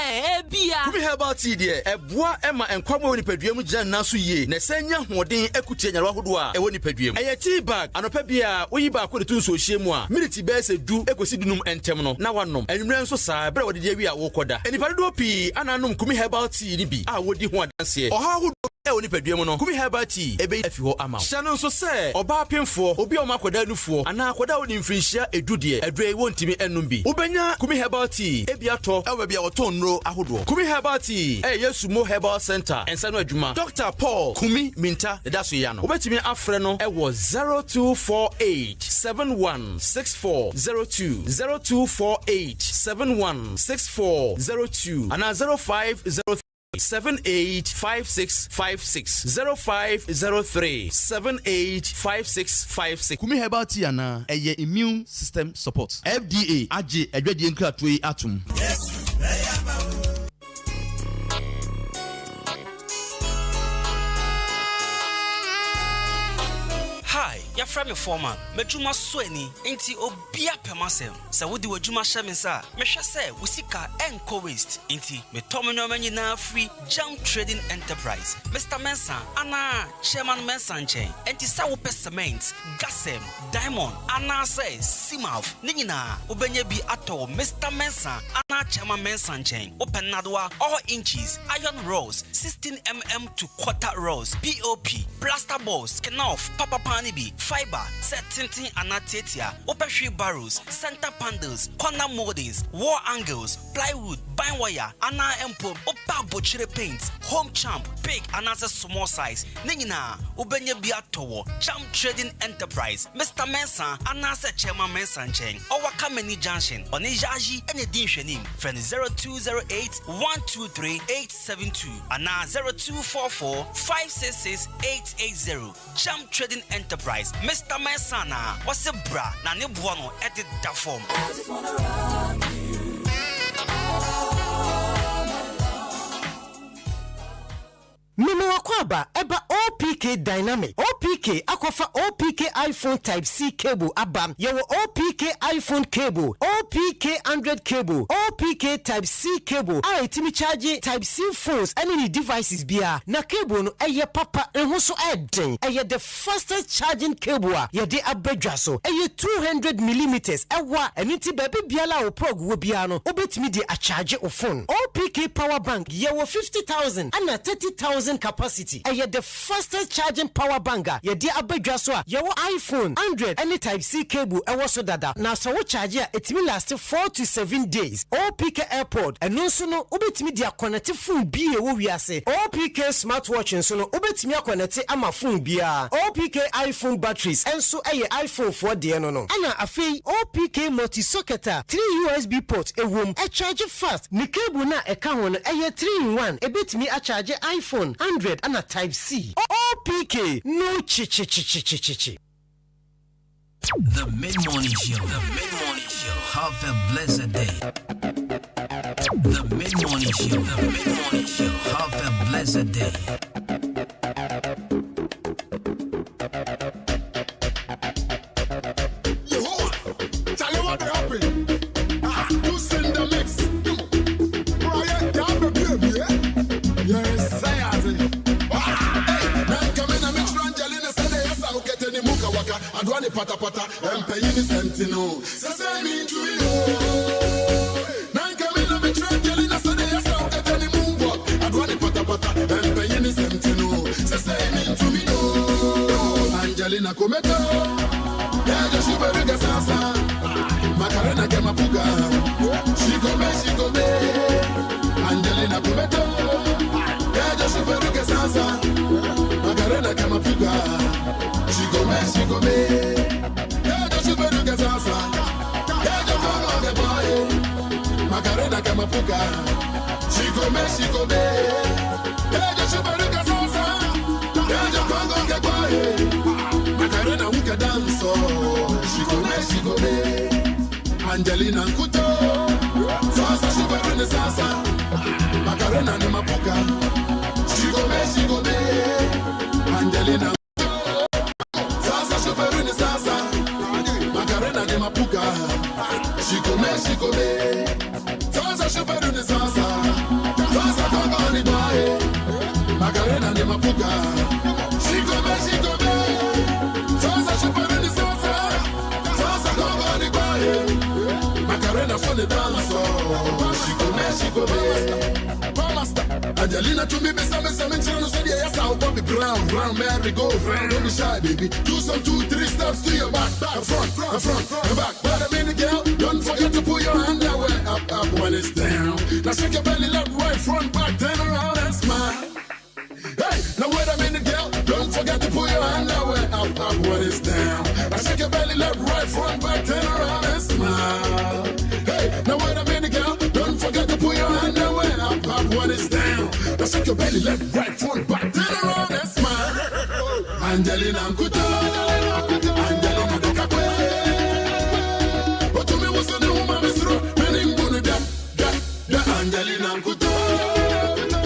Ebia. Kumi herbal tea de eboa ema enkwamo woni paduam gyan na so yie. Na sanya hoden akutie nyarwa hodo a ewo ni paduam. Eye tea bag anopa bia oyi ba ko de tun so hye mu a minute be se du ekosi dunum entem no na wanom. Enwumre nso saa bra wode de wi a wo koda. Enipa do pi ananom kumi herbal tea ni bi a wodi ho adanse. Oha hodo oni paduam no kumi herbal tea ebe afi ho ama. Hyano nso se oba pemfo obi o makoda nufo ana akoda woni mfrinhia edudie edre wontimi enum bi. Ubenya kumi herbal tea ebi ato ewe bia woton nro ahodo. Kumi herbal tea Yesumo Herbal Center ensano adwuma. Dr. Paul Kumi Minta dedaso ya no. Ubetimi afre no ewo 0248 716402 0248 716402 ana 0503 785656 0503 785656. Kumi herbal tea na eye immune system support. FDA age edwedie nkratwe atum. Yes, Hi, your friend foreman. Mejuma sweni inti obia pemasem. Sa wodi wajuma shemensa. Mesha se usika enko waste inti metomenyo na free jam trading enterprise. Mr. Mensa ana chairman Mensa nchen. Enti sa wo cement, gasem, diamond ana se simaf. Ningina ubenye bi ato Mr. Mensa ana chairman Mensa nchen. Open nadwa all inches, iron rods, 16mm to quarter rods, POP, plaster balls, kenoff, papa Nibi, fiber, set tinting anatetia, open barrels, center panels, corner moldings, wall angles, plywood, bind wire, ana empo, opa butchery paints, home champ, big and as a small size. Ningina, ubenye biatowo, jam trading enterprise, Mr. Mensa, anasa chairman Mensa Cheng, or Kameni Junction, on Ejaji and a Dinshanim, friend 0208 123 872, and 0244 566 880, jam trading enterprise. Mr. Mensana was a bra na ne buono edit da form. Mimo wakwaba eba OPK Dynamic. OPK akofa OPK iPhone Type C cable abam. Yewo OPK iPhone cable, OPK 100 cable, OPK Type C cable. A itimi charge Type C phones any devices bia. Na cable no eye papa enhuso eden. Eye the fastest charging cable a ye de abedwa so. Eye 200 millimeters. Ewa eniti baby biala o plug wo bia no. Obetimi de a charge o phone. OPK power bank yewo 50,000 and 30,000 capacity. And yet the fastest charging power banker. Ye di abedwa so a your iPhone 100 any Type C cable e so dada. Now so what charge it will last 4 to 7 days. OPK airport and no so no ubetimi dia connect phone bi e wo wiase. OPK smartwatch and so no ubetimi connect ama phone bia. OPK iPhone batteries and so iPhone 4 de no no. Ana afei OPK multi socket 3 USB ports e wom e charge fast. Ni cable na e ka ho no 3-in-1 e betimi a charge iPhone 100 and a Type C. OPK no chi. The Mid-Morning Show. The Mid-Morning Show. Have a blessed day. The Mid-Morning Show. The Mid-Morning Show. Have a blessed day. Tell you what happened. You send the mix. Right, you have a baby, eh? Yes, I have it. Hey, man, come in and mix Rangelina, say yes, I'll get any muka waka. Adwani pata pata, paying the sentino. Say me to you. Nan Camilla me tranquilly, I said yes, I'll get any move up. Adwani pata pata, paying the sentino. Say me to me. Angelina Cometa, yeah, just you better get Sasa. Macarena Kemapuga, she go me. Angelina Cometa, yeah, just you better get Sasa. Macarena Kemapuga, she go me. Yeah, just you better get Sasa. Yeah, just go on the boy. Macarena Kemapuga, she go me. Yeah, just you better get Sasa. Yeah, just go on the boy. Macarena we can dance, oh, she go me. Angelina Kuto, Sasa she better the Sasa. Macarena ni mapuka, she go me. Angelina Kuto, Sasa she better the Sasa. Macarena ni mapuka, she go me. Sasa she better the Sasa. Sasa go on the boy. Macarena ni mapuka, she go me. Macarena for the dance, she go me. Angelina to me, some channel said yes, I'll Bobby Brown, Mary go round, don't be shy, baby. Do some 2-3 steps to your back, front, and back. But a minute, girl, don't forget to put your hand away, up when it's down. Now shake your belly left, right, front, back, turn around and smile. Hey, now wait a minute, girl, don't forget to put your hand away, up when it's down. Now shake your belly left, right, front, back, turn around and smile. Now wait a minute, girl, don't forget to put your hand away, up when it's down. Now shake your belly left, right, front, back, turn around and smile. Angelina Kuto, Angelina de Capue. But to me was the woman, Mr. Meaning Bunu, Angelina Kuto,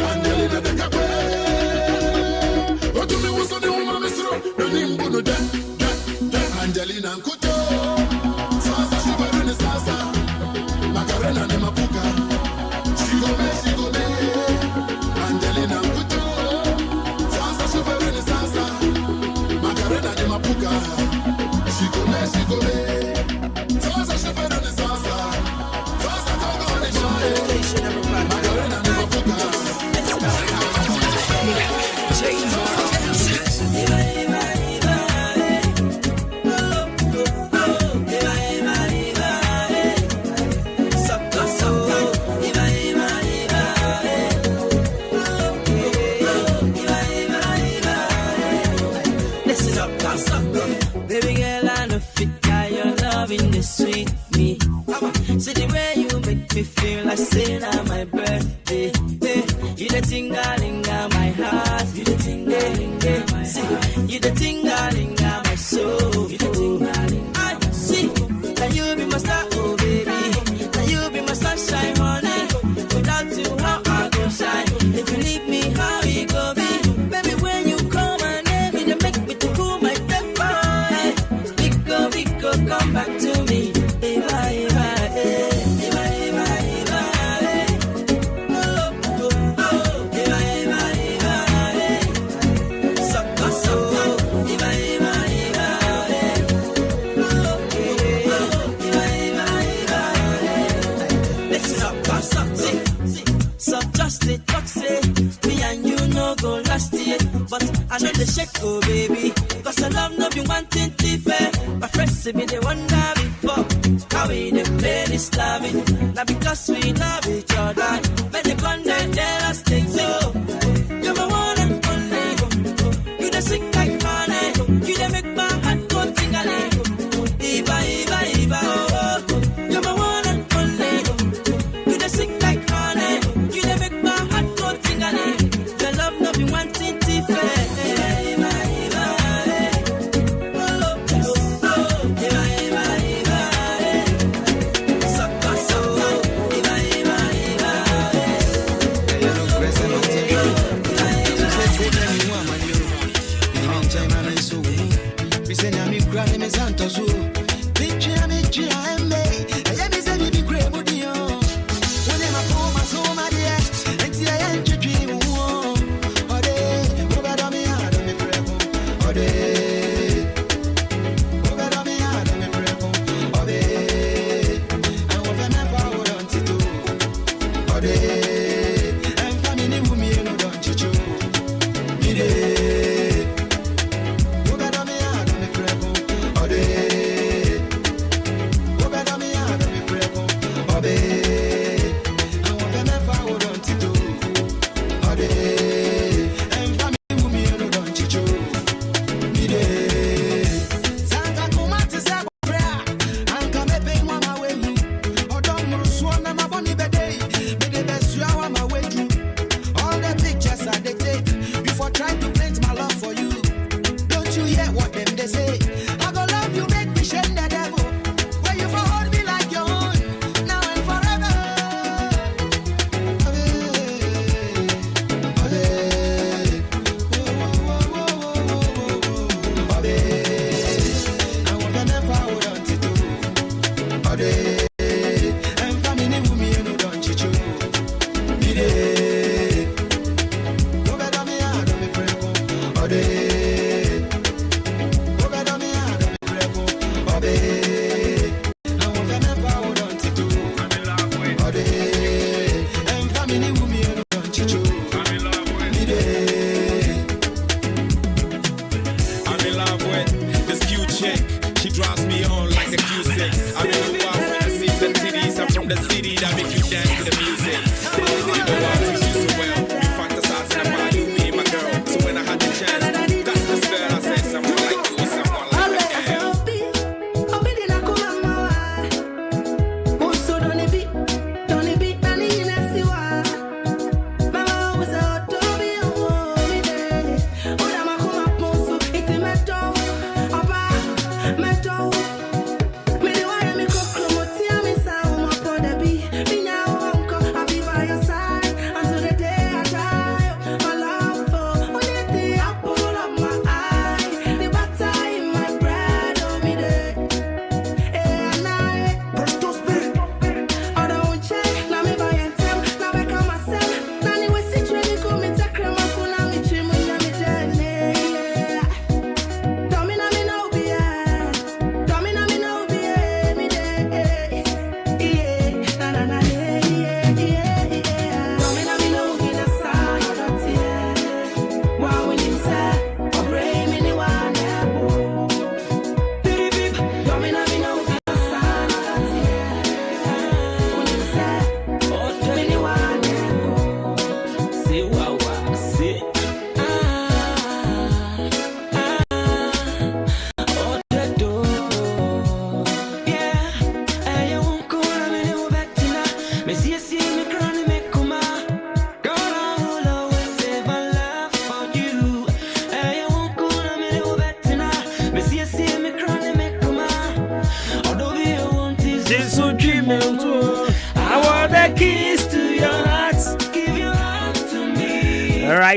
Angelina de Capue. But to me was the woman, Mr. Meaning Bunu, Angelina Kuto. Sasa, she better than Sasa. Macarena ni mapuka, she go me. Angelina Kuto, Sasa she better than Sasa. Macarena ni mapuka, she go me. Sasa she better than Sasa. Sasa go on the show. Macarena ni mapuka. Baby girl, I know fit got your loving the sweet me. See the way you make me feel like saying on my birthday. Hey, you the ting-a-ling-a my heart. You the ting-a-ling-a my heart. You the ting-a-ling-a my soul. You the ting-a-ling-a I see. Now you be my star, oh baby. Now you be my sunshine, honey. Without you, how I go shine. If you leave me, how it go be? Baby, when you call my name, you make me to cool my temper. Come back to me. So just the talk say me and you no go last year, but I know the shake go baby, cause I love no be wanting to fair. My friends say me they wonder before how we they play this loving. Now because we love each other, but they come down there and stick so. You're my one and only. You the sweet like honey. You the make my heart go tingling. Eva, oh. You're my one and only. You the sweet like honey. You the make my heart go tingling. Your love no be wanting to fair. you hear what them they say. I go love you, make me shame the devil. Where you for hold me like your own, now and forever.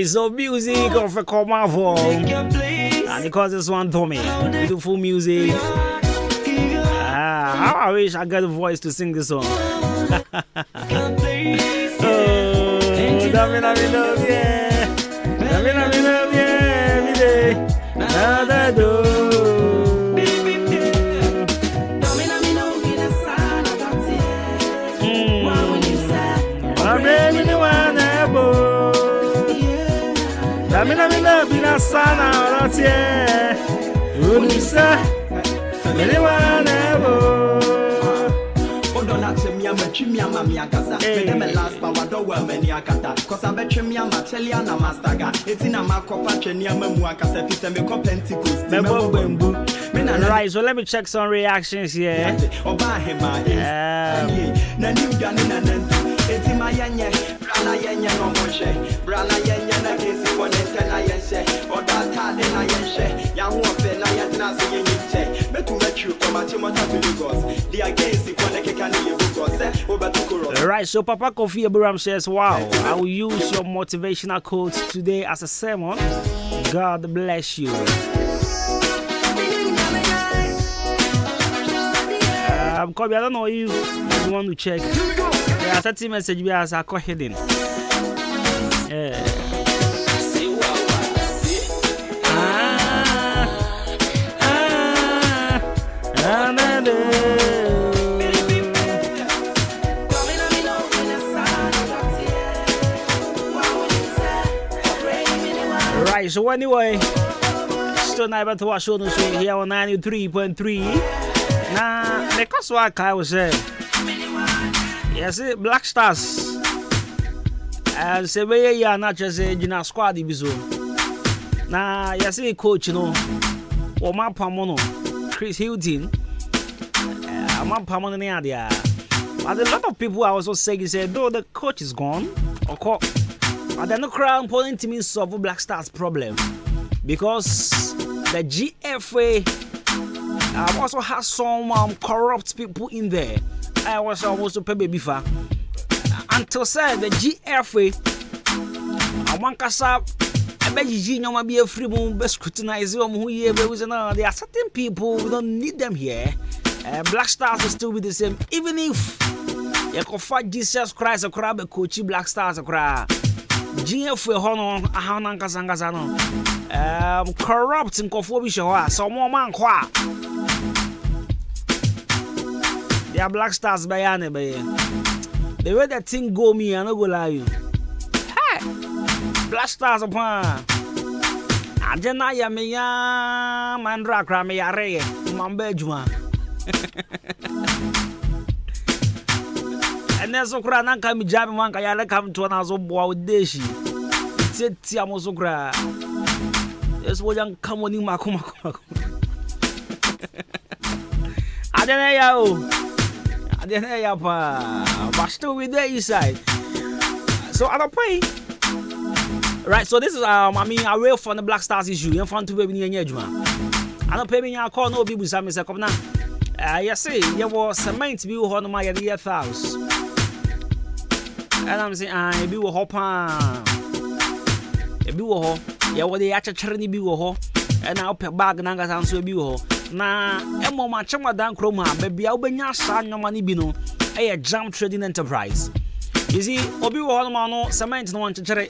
So music of a Komavo, and because this one Tommy, beautiful music. How I wish I got a voice to sing this song. Bina sana rotie unisa anyone ever odona temia matwimia mamia kasa me last power do wa mani akata cause abetwimia matelia na mastaga etina makopa twenia mamu akasa fi se me ko Pentecost me bobambu. Right, so let me check some reactions here. Oba hema na new dane na nantu etima yenye brana yenye no moche brana yenye na kesi konete na yense oda tade na yense ya ho ofe na yedna se yenye betu metru komati mota to Lagos the against koneke kan ye bukose obatukoro. Right, so Papa Kofi Abraham says, wow, I will use your motivational quote today as a sermon. God bless you. Kobe, I don't know if you want to check. There are 30 messages as I call hidden. Yeah. Right, so anyway, still not able to watch on the show here on 93.3. Nah, because what I was saying, yes, Black Stars, and say we are not just a Gina squad division. Nah, yes, coach, you know, or my Pamono, Chris Hilton, my Pamono there. But a lot of people are also saying, said, though the coach is gone, but they're not crown pointing to me solve Black Stars problem because the GFA also has some corrupt people in there. I was almost a baby before. Until said the GFA, I want to you know, be a free moon, but scrutinize them who here. There are certain people we don't need them here. Black Stars will still be the same, even if you can fight Jesus Christ a crab, a coachy Black Stars a crab. GFA Hono, Ahanangasangazano, corrupt and conformisha, so more man qua. They are Black Stars by Anne, the way that thing go me, I no go lie you. Black Stars upon Ajenaya me ya mandra crame ya re mambejuma. And there's so cra nan come jam man ka ya le come to na so boa deshi. Teti amoso cra. Yes wo jan come oni makoma. Ajenaya o. Ajenaya pa. But still with the inside. So I don't pay. Right, so this is away from the Black Stars issue. In front of me, I don't pay me a call no people. Some say come now. Yes, say there was cement be on my house, and I'm saying be a hopper, a be ho. Yeah, what they actually be ho, and I'll pay bag and I so be ho. Na emo ma chama dan kroma, baby, I'll be your son, no money bino. A jam trading enterprise. You see, obi wo hono no cement no nchechere.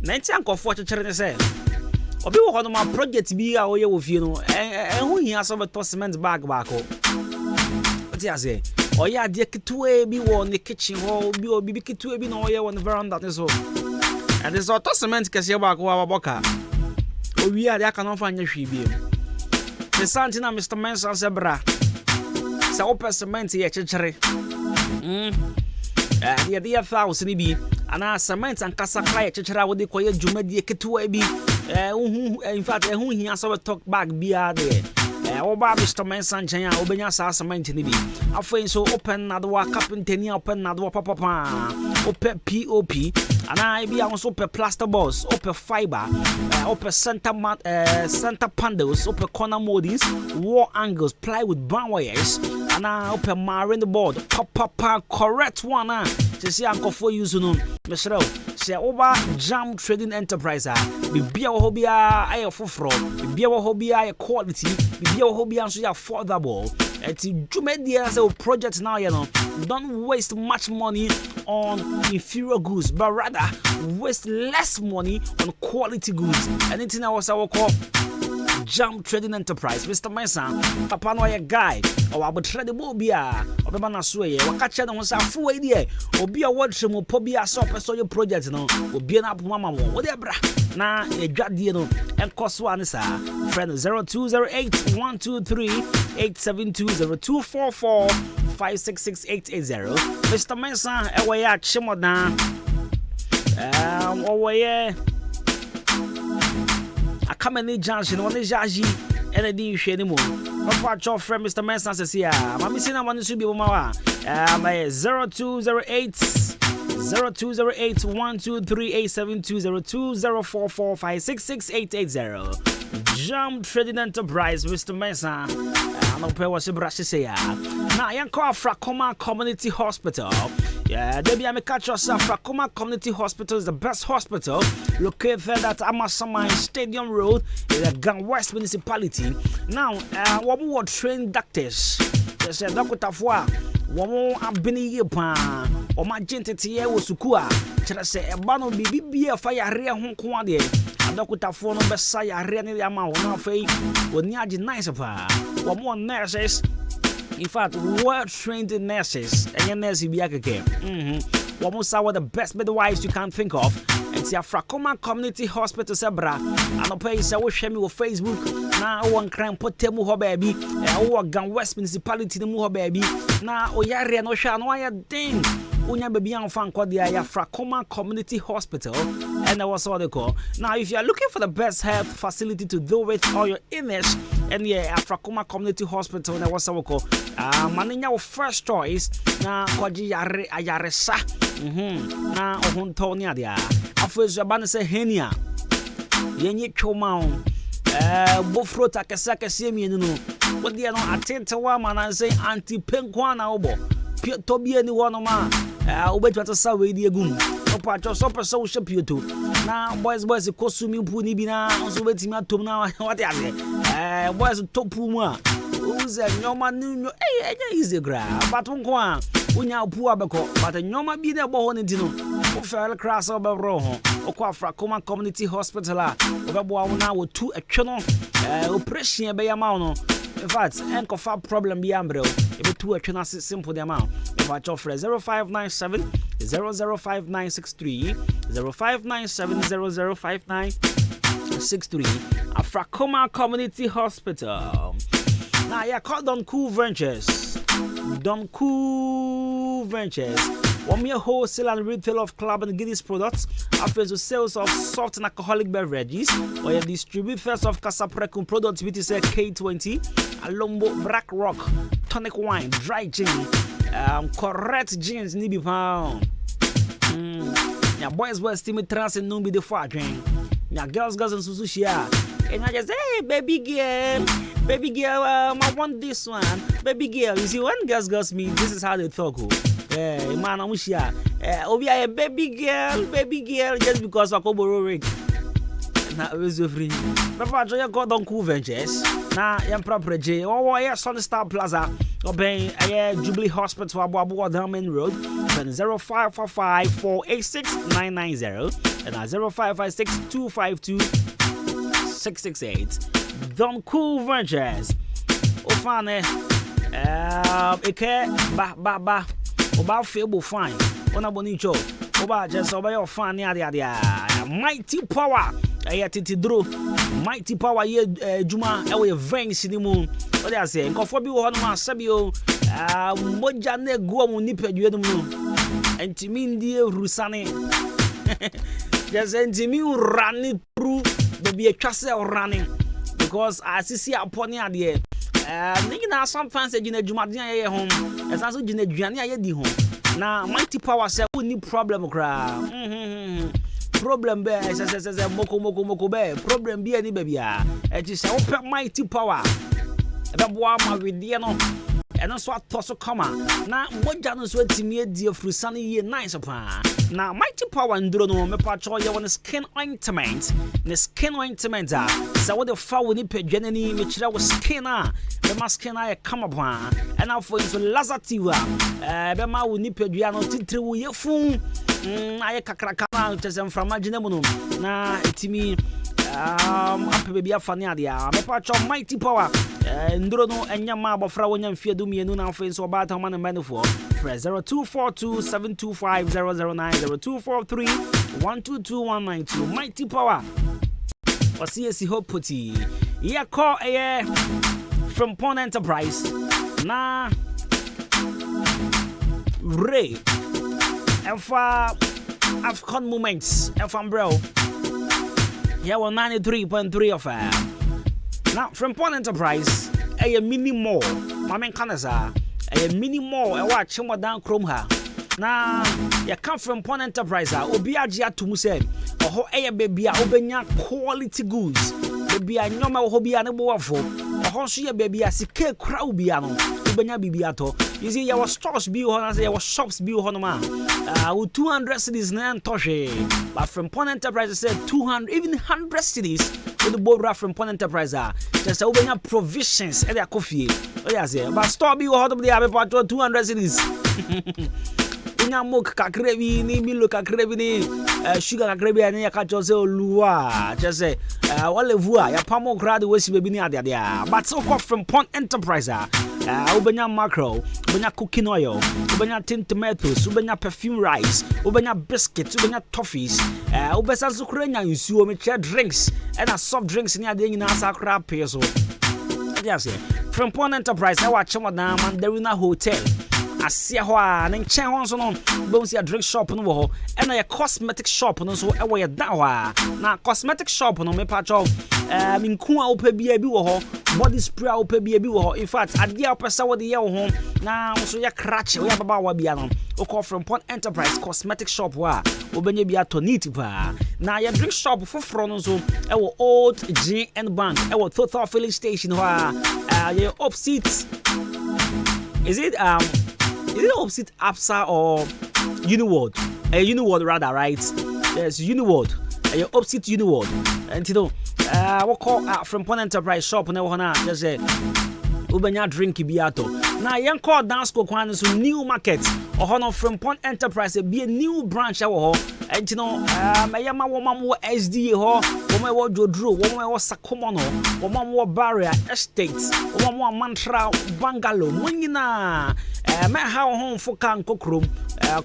Na nti ankofo chechere say. Obi wo hono ma project bi a oye wo fie no, ehun hia so beto cement bag baako. What you say? Oye ade ketewa bi wo ne kitchen ho, obi ketewa bi no oye wo ne veranda ne so. And this auto cement kese baako wa boka. Owi ade aka no fa nya hwi bi. The Santina Mr. Mensa sebra. Sa open cement ye chechere. The idea 1,000 be and cement and casa cry chechera with the koye jumedi ketua be in fact he has over talk back be there. Oba Mr. Mensan Chanya Obenya sa cement ni bi. Afo so open na do carpentry open na do papa open POP and I be also open plaster boards, open fiber, open center panels, open corner moldings, wall angles, plywood brown wires. And I open marine the board, papa correct one. She say uncle for use no. Mr. Say over jam trading enterprise. Be a hobby I for fraud. Be a hobby I quality. Be a hobby and so ya affordable. It's Jumedia as a project now, you know. Don't waste much money on inferior goods, but rather waste less money on quality goods. Anything else I will call Jam Trading Enterprise. Mr. Mensa, Papa no a guy, or I would trade the Bobia, or the Manasway, or catch them on some full idea, or be a word from Pobia Sopper so your project, no, or be an up mama, whatever. Now, a drug deal and cost one is friend 0208 123 872 0244 566880. Mr. Mensa, away at Shimoda, away. I come in the junction on the Jaji and I didn't share anymore. My part your friend Mr. Mensa says here. I'm missing a man to be my 0208 0208 123 872 0244 566880. Jam Trading Enterprise, Mr. Mensa. I'm not pay what you say. Now, I am called Frakoma Community Hospital. Yeah, Debbie, I'm a catch yourself. Frakoma Community Hospital is the best hospital located at Amasaman Stadium Road in the Gang West Municipality. Now, what more trained doctors? They said, Dr. Tafwa, what more have been here, or my gentity was Sukua. Should say, a bano be a fire rear home quantity. And Dr. Tafwa no Messiah, Renny Amount, no fake, would near nice of her. What more nurses? In fact, well-trained nurses and your nurse be again. Almost the best midwives you can think of. It's your Frakoma Community Hospital Sabra. And I'll pay so share me with Facebook. Now one crime put temu ho baby. Our Gang West Municipality the mu baby. Now oyare no sha no ya ding. Unya baby an fan called the Frakoma Community Hospital. And that was all they call. Now if you are looking for the best health facility to do with all your illness, and yeah, Frakoma Community Hospital, that was our call. Maninya first choice. Na kwaji yare ayaresa. Na ohuntonia dia. After Japan say Henia. Yenye Chomao. bofro takesa kese mienu no what dey no atente wa man and say anti penkwa na obo to bi ani wo no ma obetwa to sa we di egum opa cho so person wo shepieto na boys ko sumi pu ni bi na so betimi atom na what dey ase boys topu mu a uze nyoma nu easy gra but nko a unya pu abeko but nyoma bi na bo ho ne di no o fel class obebro ho okwa Afrakoma Community Hospital a obebo a na wo tu atwe no operation be ya ma no in fact enkofa problem bi ambrel e be tu atwe na simple dem a if I cho free 0597 005963 0597 005963 Afrakoma Community Hospital. Now yeah, called Don Cool Ventures. Don Cool Ventures. One mere wholesale and retail of club and Guinness products, offers the sales of soft and alcoholic beverages, or distributors of Casaprecum products, which is a K20, Alombo, Black Rock, tonic wine, dry gin, correct gins, need be found. Yeah, boys, steamy trans and no be the far drink. Yeah, girls, and sushi. And I just say, hey, baby girl, I want this one. Baby girl, you see, when girls me, this is how they talk. Hey, man, I'm sure. Obi, a baby girl, just because I go borrow ring. Now, where's your free? Papa, you got Don Cool Ventures. Now, you're proper J. Oh, yeah, Sun Star Plaza. Obey a Jubilee Hospital, Abu Diamond Road. 0545 486 990 and 0556 252 668. Don Cool Ventures. Ofane eke ba oba feel fine. Ona bonicho. Oba just oba your fan ya mighty power. Titi dro. Mighty power ye juma e we veins ni mu. What they say? Nkofo bi wo no ma sabio. Moja na egu mu nipadue no mu. Entimi ndie rusane. Just entimi running through be a trusted running because I see upon here. Nigga, sometimes a Jumadina home, as also Junia di home. Now, mighty power say we need problem cry. Problem bear, says moko bear. Problem be any baby. It is open mighty power. About with Diano. And that's what Tosso Comma. Now, what Janus went to me, dear through sunny year nice upon. Now, mighty power and drono, me patrol you on the skin ointment. The skin ointment, so what the foul nip jenny, which I was skinner. The maskin I come upon, and now for his Lazativa. Bema will nip Diano Titru, your fool. I cacraca, just from Maginabunum. Now, it's me. Baby, a funny idea. Me patrol mighty power. Ndrono enya mabo fra wonya mfie du mienu na mfe so ba ta man manufo 0242725009 0243122192 mighty power OCS hope puti ya call from Pon Enterprise na Ray Alpha African moments Alpha bro ya 93.3 of now from Pon Enterprise a mini mall Mamen Kanaza a mini mall a watch him down chrome ha na ya come from Pon Enterprise obiagia to muse oho a baby obenya quality goods baby a nyoma oho bia ne bo afo oho so ya baby a sike crowd bia no obenya bibia to you see your stores bi ho na say your shops bi ho no ma 200 cities na ntoshe but from Pon Enterprise said 200 even 100 cities with the board from Pon Enterprise just obenya provisions e dey coffee o dey say but store bi ho do dey about 200 cities unya milk kakrebi ni milo kakrebi ni sugar kakrebi ani ka cho say oluwa just say walevu ya pamo grade we si bebi ni ade but so come from Pon Enterprise ubenya mackerel, ubenya cooking oil, ubenya tin tomatoes, ubenya perfume rice, ubenya biscuits, ubenya toffees, ubesa sukurenya nsuo me drinks and a soft drinks ni ade nyina sakra peso. Yes, from Pon Enterprise I watch them na Mandarina Hotel. Asia ho a ne nchen ho so no bo si a drink shop no wo ho e na ye cosmetic shop no so e wo ye da ho a na cosmetic shop no me pa cho minku a opa bia bi wo ho body spray a wopɛ bi wɔ hɔ. In fact, adeɛ a wopɛ sɛ wode yɛ wo ho na so yɛ krakye wo yɛ babaawa bia no. Wokɔ from Pond Enterprise Cosmetic Shop wa wobɛnya bi atɔ neat pa. Na yɛ drink shop foforɔ no so ɛwɔ Old GN Bank ɛwɔ Total Filling Station hɔ a yɛ opposite. Is it opposite APSA or Uniworld? Uniworld rather, right? Yes, Uniworld. You're opposite Uniworld. And you know, we call from Pond Enterprise Shop na wana just say ubenya drink biato. Na yen call dance ko kwan so new market. Ohono from Pond Enterprise be a new branch awo. And you know, mayama woman wo SDA ho, woman wo Jodro, woman wo Sakomono, woman wo Barrier Estates, woman wo Mantra Bungalow, Munina. Me how home for can kokrom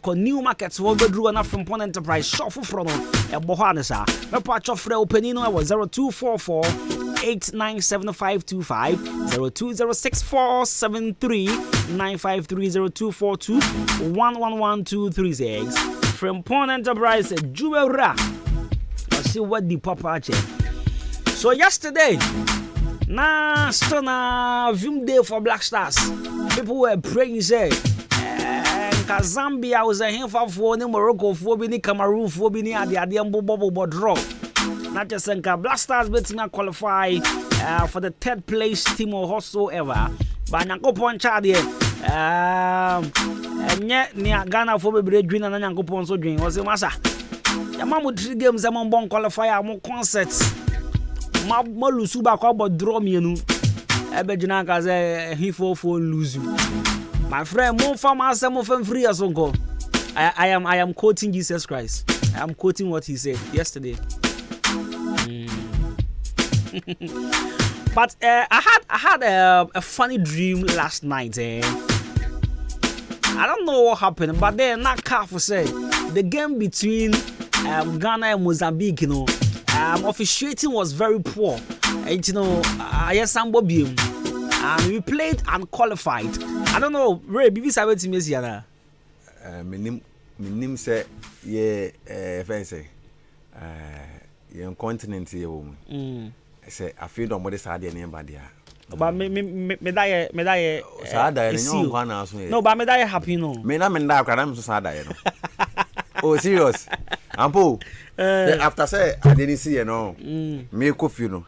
ko new markets wo bedru na from Pond Enterprise shop for no e bohane sa me pa cho frɛ opening no 0244 897525 0206473953 0242111236 from Pond Enterprise Jewelra. I see what the papa check. So yesterday na stona vim day for Black Stars. People were praying say Zambia was a handful for Morocco for Bini Cameroon for Bini at the Adiambo Bobo draw. Not just Black Stars but not qualify for the third place team or whatsoever. But Nanko Poncha and yet near Ghana for the dream and Nanko Ponso dream was a massa. Yamamu 3 games among bon qualifier more concerts. Molu suba kwa bo draw me nu ebe jina ka say he for lose you. My friend mo farmer say mo fam free asonko. I am quoting Jesus Christ. I am quoting what he said yesterday. But I had a funny dream last night. I don't know what happened, but then not careful say the game between Ghana and Mozambique, you know, officiating was very poor. And you know, yes, and we played and qualified. I don't know, Ray, Bibi sabe to me siana. Minim say ye fancy. Ye continent ye woman. Say I feel don't body sad any body. But me die sad no one else. No, but me die happy no. Me na me die I'm so sad you know. Oh serious. Ampo. After say I didn't see you know. Me coffee you know.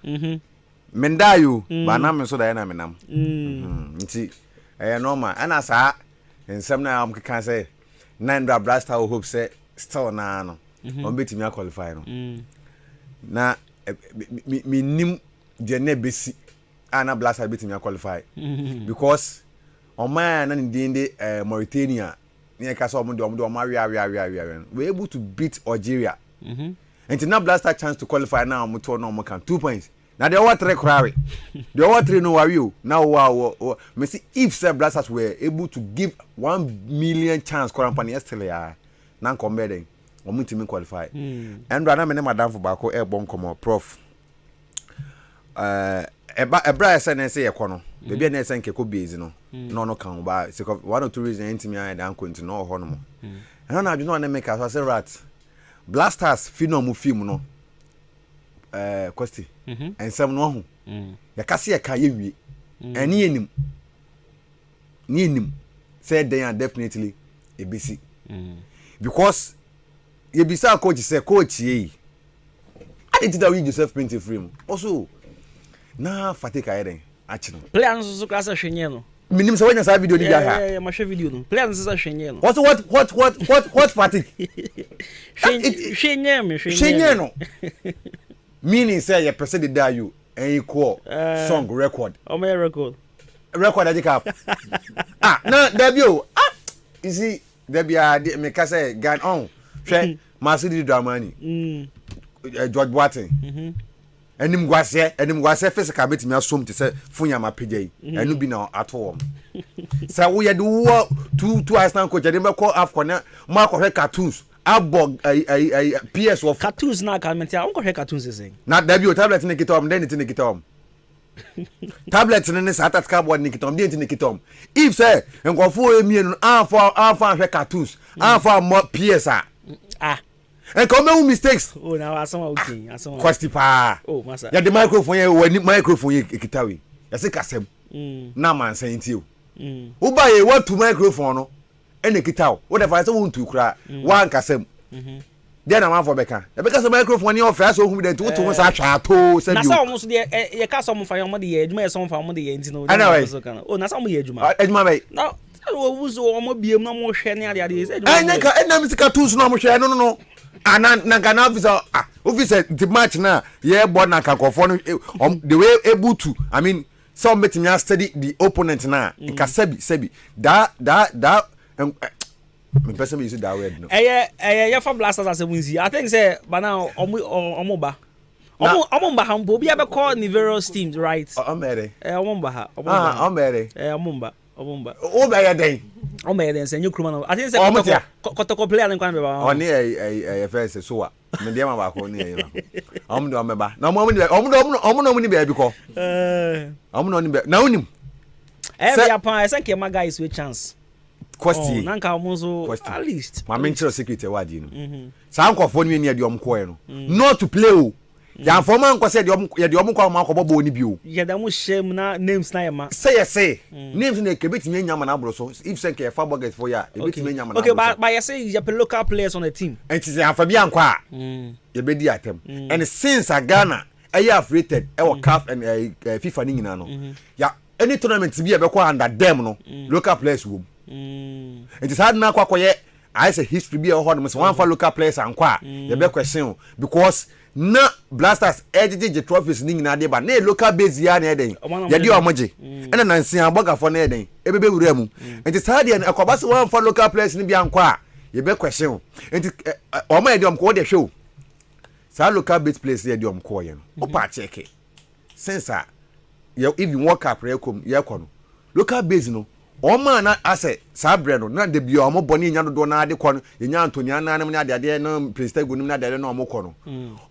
Menda you, but na me so da na me nam. Nti normal. And as and some now am can say 900 blaster hope say still na no. On betimi qualify no. Na me nim de na besi ana blaster betimi qualify. Because on my na ndinde Mauritania near Castle we able to beat Algeria. And now blaster chance to qualify now mutual no can 2 points. Now they all 3 crowd. They all 3 no worry you. Now wow me see if say blasters were able to give 1 million chance company yesterday now combating or team qualify. And right now me madam for bako airborne come prof. A bright say ekono. Baby na say nke ko base no. No can ba one or two reasons me I dan kwenti no ho no mo. And na adwuma na make as say rat. Blasters film no. Kosti. And some no ho. Ya kase ka ye wie. Eni enim. Say they are definitely a BC. Because you be say coach say coach ye. I did that with Joseph printing frame. Also na fatika eden achi no. Player so class hwenye no. Minim say when say video ni bia ha. Ma hwe video no. Player so hwenye no. What fatigue? Hwenye no. Meaning say you person dey die you and you call song record. O me record. Record adika. No debut. You see debut me ka say gan on. Hwe Masudi Dramani. George Boateng. Enim gwase physical betimi asom te se funya mapagye enu bi na ato say we ye do two assistant coach dem call afcon na ma ko cartoons abog PS of cartoons na ka mentia on ko cartoons say na debut tablet ne kitom den ne kitom tablet ne sa tactical board ne kitom den ne kitom if say nkofo emienu anfa cartoons anfa PS and come mistakes. Oh, now I saw okay. Question pa. Oh, massa. Yeah, the microphone here, when microphone here, Kitawi. yɛse kasɛm na man san tio wo ba ye what to microphone no ene kita wo da fa sɛ wo ntu kura wa nkasɛm dia na man for beka e beka sɛ microphone ni ofra so hu de ntu wo sa atwa ato sɛ bio na sɛ wo so de ye ka sɛ mo fa mo de ye adwuma ye sɛ mo fa mo de ye ntino o na sɛ mo ye adwuma bai na wo wuzo mo biem na mo hwɛ ne ade sɛ adwuma anya ka enam sika tools na mo hwɛ no ana na kana officer the match na ye board na kakofo no the way able to I mean some betting ya study the opponent na nka sabi that me person me use that word no eh for blasters as we I think say but now omo ba hambo bi abekọ ni various teams right omere omo ba ha omere omba o ba ya den o me den say nyukuma no I think say kotoko player nkwan be ba oni first so wa me dey ma ba ko ni omo do me ba na omo ni be bi ko omo no ni be na onim every upon I think my guys with chance question nanka omo so at least ma men chiro secret wadi no sa nkofo ni ade omo ko no not to play o ya forma nko se de omo ko ma ko bobo ni bi o ya da mo shame na names na yema say names na ke betimi nyama na abro so if say ke fa bucket for ya e betimi nyama na okay but you say you local players on the team and say afa bi anko a ye be di atem and since Ghana rated CAF and FIFA ni nyina no ya any tournament bi e be ko under them no local players wo it is hard na kwakoye I say history bi e ho no so one for local players anko a ye be question because na blasters ejije trophies ni nyina de ba na local base ya na eden ya di omoje ena nansi abogafo na eden ebebe wura mu enti sadia na akobase one for local players ni bi anko a ye be question enti o ma ediom ko de hwe sa local base players ye ediom ko ye no o pa check since if you work up rekom ye ko no local base no o ma na ase sabre no na de bi o mo boni nya dodo na ade ko no nya Anthony ananam na ade no president gunum na ade no mo ko no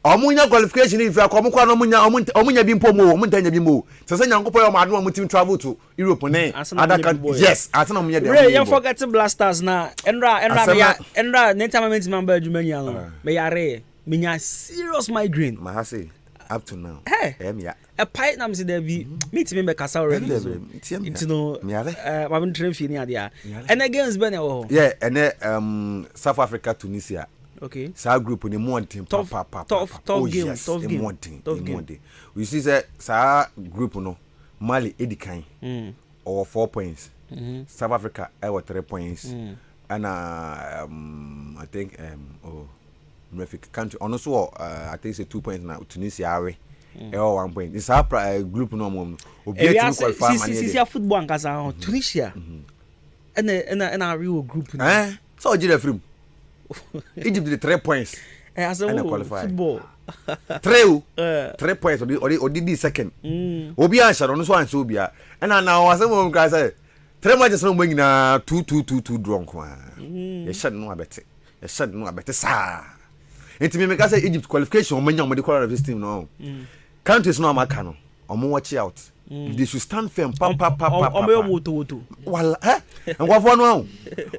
o mo nya qualification if ko mo ko no mo nya bi mpo mo mo ntanya bi mo se se nyankopɔ o ma ado mo team travel to Europe ne other countries yes atena mo nya de you forget blasters na enra nentamament member adwuma nya no me yare me nya serious migraine ma ha say up to now yeah a pipe nam say there be meet me kasa already so it's no ma been train fini ade and against ben yeah and South Africa Tunisia okay sa group ni montin tough game we see say sa group no Mali edikan or 4 points South Africa 3 points and I think country also I think say 2 points now Tunisia are 1 point this group no mo obi team qualify man see football nkasa Tunisia and a real group so Algeria from Egypt the 3 points as a qualify football 3 points or did second obi answer no so answer obi and now was some guys say 3 matches no bring na 2 drunk you should know about sa enti me make say Egypt qualification o manya o de qualify this team no countries no amaka no omo watch out they should stand firm omo moto wala ngwafo no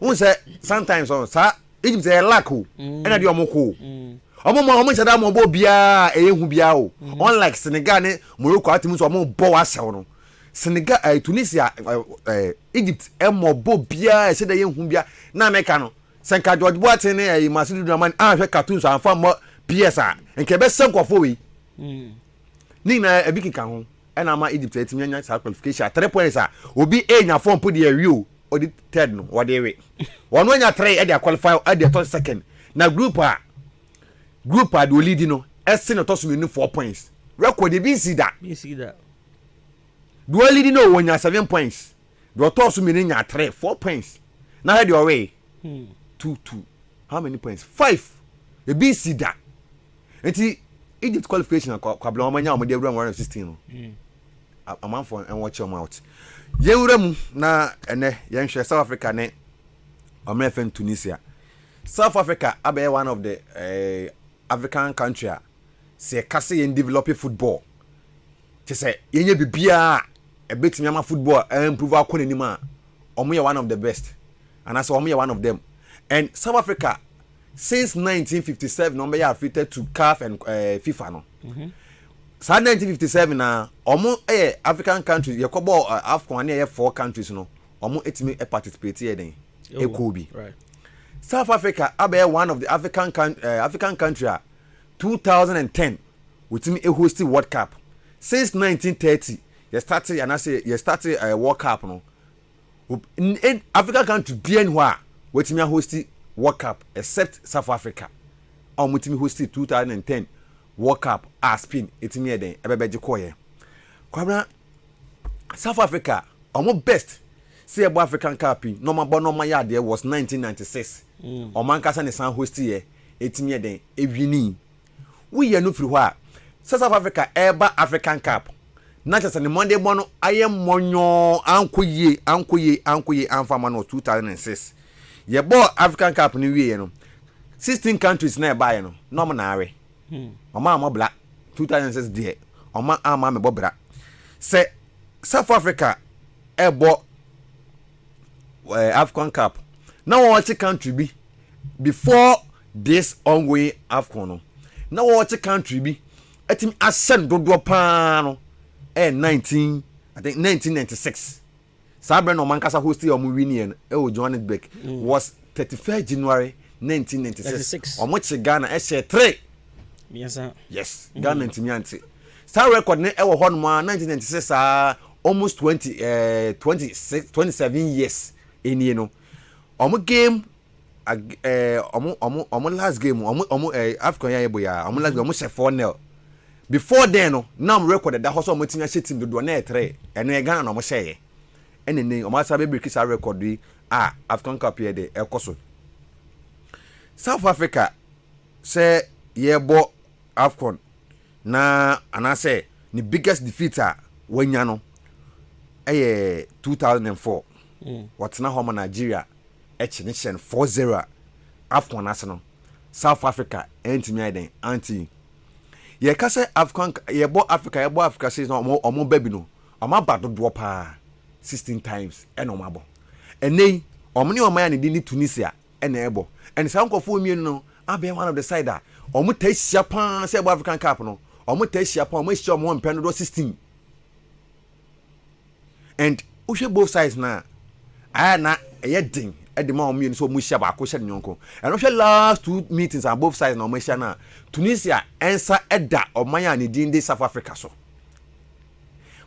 won say sometimes on sa Egypt say lack o na de omo ko omo chada mo bo bia ehu bia o unlike Senegal ne Morocco atimu so omo bo asew no Senegal Tunisia Egypt mo bo bia se de ehu bia na America no Senka George Boateng ne Masudi Dramani ahwe cartoons anfa mo PSA nke be senkofo we ni na ebikika ho na ma Egypt etimi anya sa qualification 3 points obi enya form po de awie o di third no wo de we wono anya 3 e de qualify e de to second na group the lead no ese no to so 4 points record e bi si da do lead no wonya 7 points do to so nya 3 4 points na head your way 2 how many points 5 e bi si da enti Egypt qualification kwabla omanya omde ewura 116 no amount for and watch them out ye wura mu na ene ye nhwe South Africa ne omefen Tunisia South Africa abe one of the African country se kase ye develop football te se yenye bibia e betimi ama football improve akona ni ma omo ye one of the best and as omo ye one of them and South Africa since 1957 number ya affiliated to CAF and FIFA no 1957 na omo African countries ye kobo Afcon na 4 countries no omo etimi participate here den ekobi right. South Africa abe one of the African country 2010 witimi host World Cup since 1930 you started World Cup no in African country bien wa witimi host World Cup except South Africa omo witimi host 2010 World Cup spin etimi eden ebebeje koye kwabra South Africa omo best see about African Cup normal yard there was 1996 oman kasa ne san host here etimi eden ewini we ye no firi ho a South Africa eba African Cup na chese ne Monday bono ayem monyo ankoye anfama no 2006 ye bo African Cup ni wie no 16 countries na eba ye no normal na are Oma bla 2006 there. Oma ama me bobra. Say South Africa ebo African Cup. Now watch country be before this ongoing Afcon. Now watch country be etim ascend dodo pa no 1996. Sabre no mankasa host omo win Johannesburg was 31st January 1996. Omo che Ghana share 3. Yes, Ghana ntimiante. Star record ne ewo ho no 1996 almost 27 years eni no. Omo game omo last game omo African ya eboya omo last game omo share 4-0. Before then no now record that hoso omo tinya share team do na 3 eno e Ghana no omo share. Enene omo asa be break sa record yi African Cup here de ekoso. South Africa say yebo Afcon na anase the biggest defeater wanya no 2004 what na home Nigeria echinchen 4-0 Afcon national South Africa entimi aden anti ye ka say Afcon yebo Africa says no omo baby no omo badodo pa 16 times eno mabo enei omo ni omo ya ne di Tunisia ena ebo and sankofo mi no abe one of the side that omo tasia pa say African Cup no omo tasia pa omo hia omo mpendo 16 and uhwe both sides na na yedin edema omo yin so omo hia ba ko hia nyonko and uhwe last 2 meetings on both sides na omo hia na Tunisia ensa eda oman ya ne din de South Africa so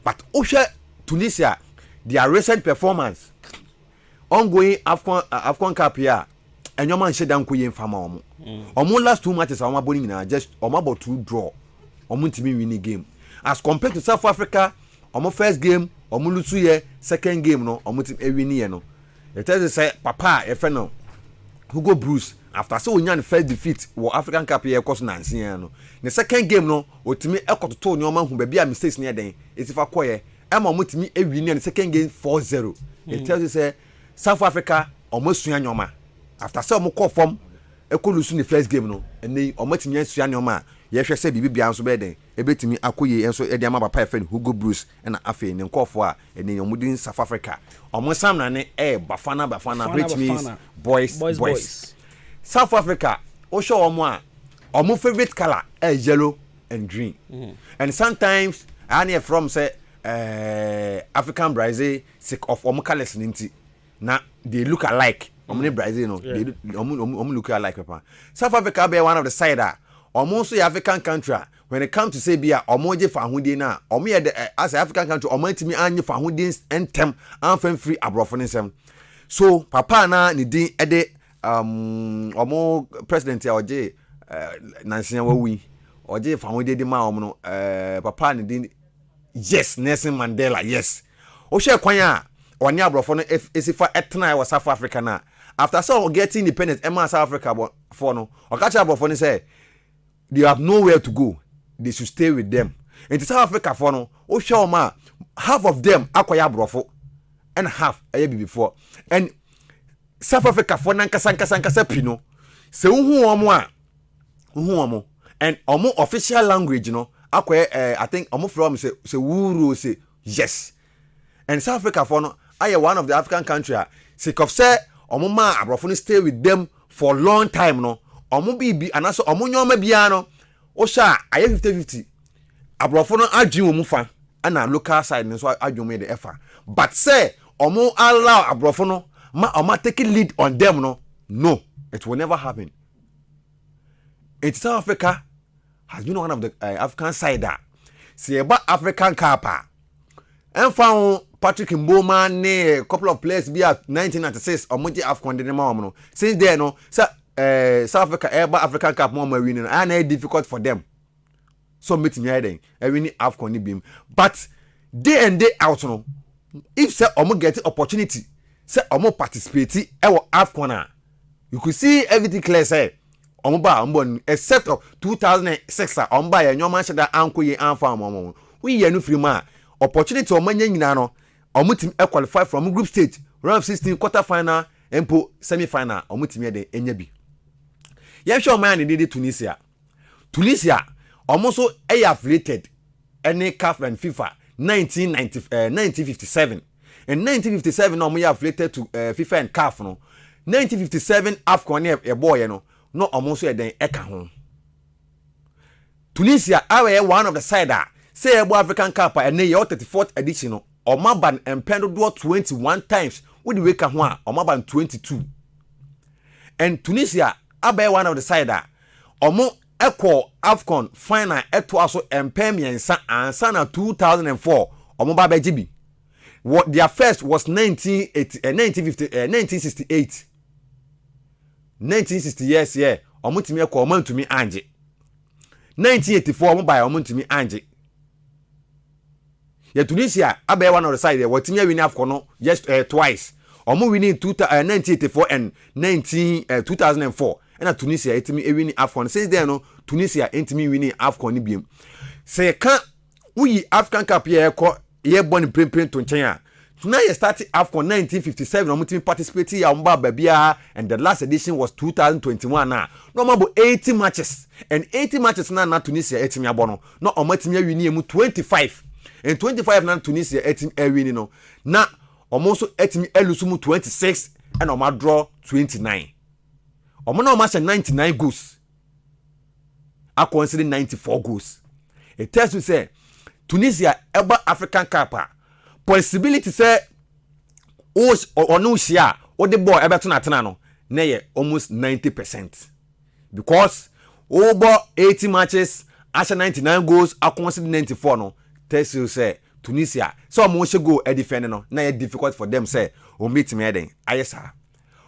but uhwe Tunisia their recent performance ongoing Afcon Cup here enyoma nche dan ko yen fama omo omo last 2 matches omo aboni na just omo about 2 draw omo ntimi win game as compared to South Africa omo first game omo lusu ye second game no omo tim win ye no it tells say papa e fe no Hugo Bruce after so onya the first defeat wo African Cup ye course na nsia no the second game no otimi ekototo ni omo hu ba bia mistakes ne den etifa koye ema omo timi win the second game 4-0 it tells say South Africa omo sua nyoma after say omo call from ekolusu the first game no ene omatimi ansua nyoma ye hwe say bibi bia nso be den ebetimi akoye enso e de ama papa friend Hugo Bruce na afi ne nkofo a ene omudin South Africa omo sam na ne bafana which means boys. South Africa o show omo favorite color yellow and green and sometimes any from say African Brazil sick of omo colors ninti na they look alike omo Brazil no they omo look alike papa. South Africa be one of the side that almost African country when it comes to say bia omo je fa hudin na omo ye as African country omo ntimi anye fa hudin entem amfan free abrofo nsem so papa na ne din ede omo president ya oje nansia wawi oje fa hudin de ma omo no papa ne din yes Nelson Mandela yes o hwe kwan a oni abrofo no esifa etna wa South Africa na after so getting independence South Africa for no o catch abrofo no say they have nowhere to go. They should stay with them. In South Africa for no, o show ma half of them akwaya brofo and half aye before. And South Africa for nankasa pino. Se uhu omo and omo official language no akwaya I think omo from say wuru say yes. And South Africa for no aye one of the African country sick of say omo ma abrofo no stay with them for long time no. Omo bibi anaso omo nyoma bia no o sha aye 50-50 abrofo no adwin mu fa ana local side no so adwin me the efa but say omo allow abrofo no ma take lead on them no it will never happen. In South Africa has been one of the African side that see about African Cup and found Patrick Mboma ne a couple of players be at 1996 or multi African no since then no South Africa about African Cup more winning and it's difficult for them. So meeting here winning African beam but day and day out no if say omo get opportunity say omo participate e African you could see everything clear say omo except of 2006 omba ya nyoma shada anko ye anfa omo we ye no free ma opportunity omo nya nyina no omo team qualify from group stage round of 16 quarter final empo semi final omo team ye de enya bi ye hwe omo ya ne de Tunisia omo so affiliated any CAF and FIFA 1957 in 1957 omo ya affiliated to FIFA and CAF no 1957 AFCON e boy no omo so eden eka ho Tunisia are one of the side that say ebo African Cup and ye 34th edition no omo ban empendo do 21 times with the weka ho a omo ban 22 and Tunisia are one of the side that omo equal AFCON final eto aso empemiensa ansa na 2004 omo ba bejibi what their first was 1968 1960 years yeah omutimi ekọ omantumi anje 1984 omo buy omantumi anje ya Tunisia abe one of the side watimi win AFCON no just twice omo win in 1984 and 2004 and Tunisia etimi win AFCON since then no Tunisia etimi win AFCON ni biem say kan we African Cup ye ekọ ye born prempren to nchen a now you started AFCON 1957 no team participate ya mba babia and the last edition was 2021 now no more 80 matches and 80 matches na Tunisia etimi abono no omatimi win mu 25 and 25 na Tunisia etimi win no na almost etimi elusu mu 26 and oma draw 29 omo na oma 99 goals I consider 94 goals it tells you say Tunisia eba African Cup possibility say onusia o the ball ebeto na tena no na ye almost 90% because over 80 matches asha 99 goals I consider 94 no tells you say Tunisia so mo she go e defend no na ye difficult for them say o meet me den ayesa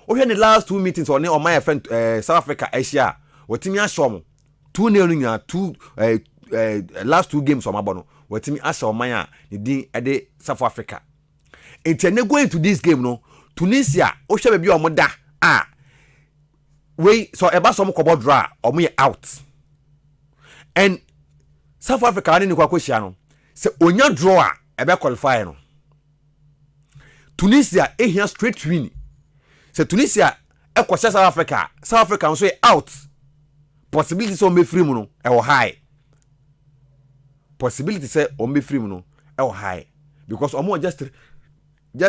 o hwe the last two meetings on my friend South Africa Asia wotimi ashom 2-0 last two games on mabono wotimi asha omanya ni din ede South Africa enti going to this game no Tunisia o hwe be omo da we so eba so mo kobo draw omo ye out and South Africa ni kwa kwehia no se onya draw a ebe qualify no Tunisia ehia straight win se Tunisia ekwose South Africa nso out possibility so me free mu no e high possibility say on be free no high because omo just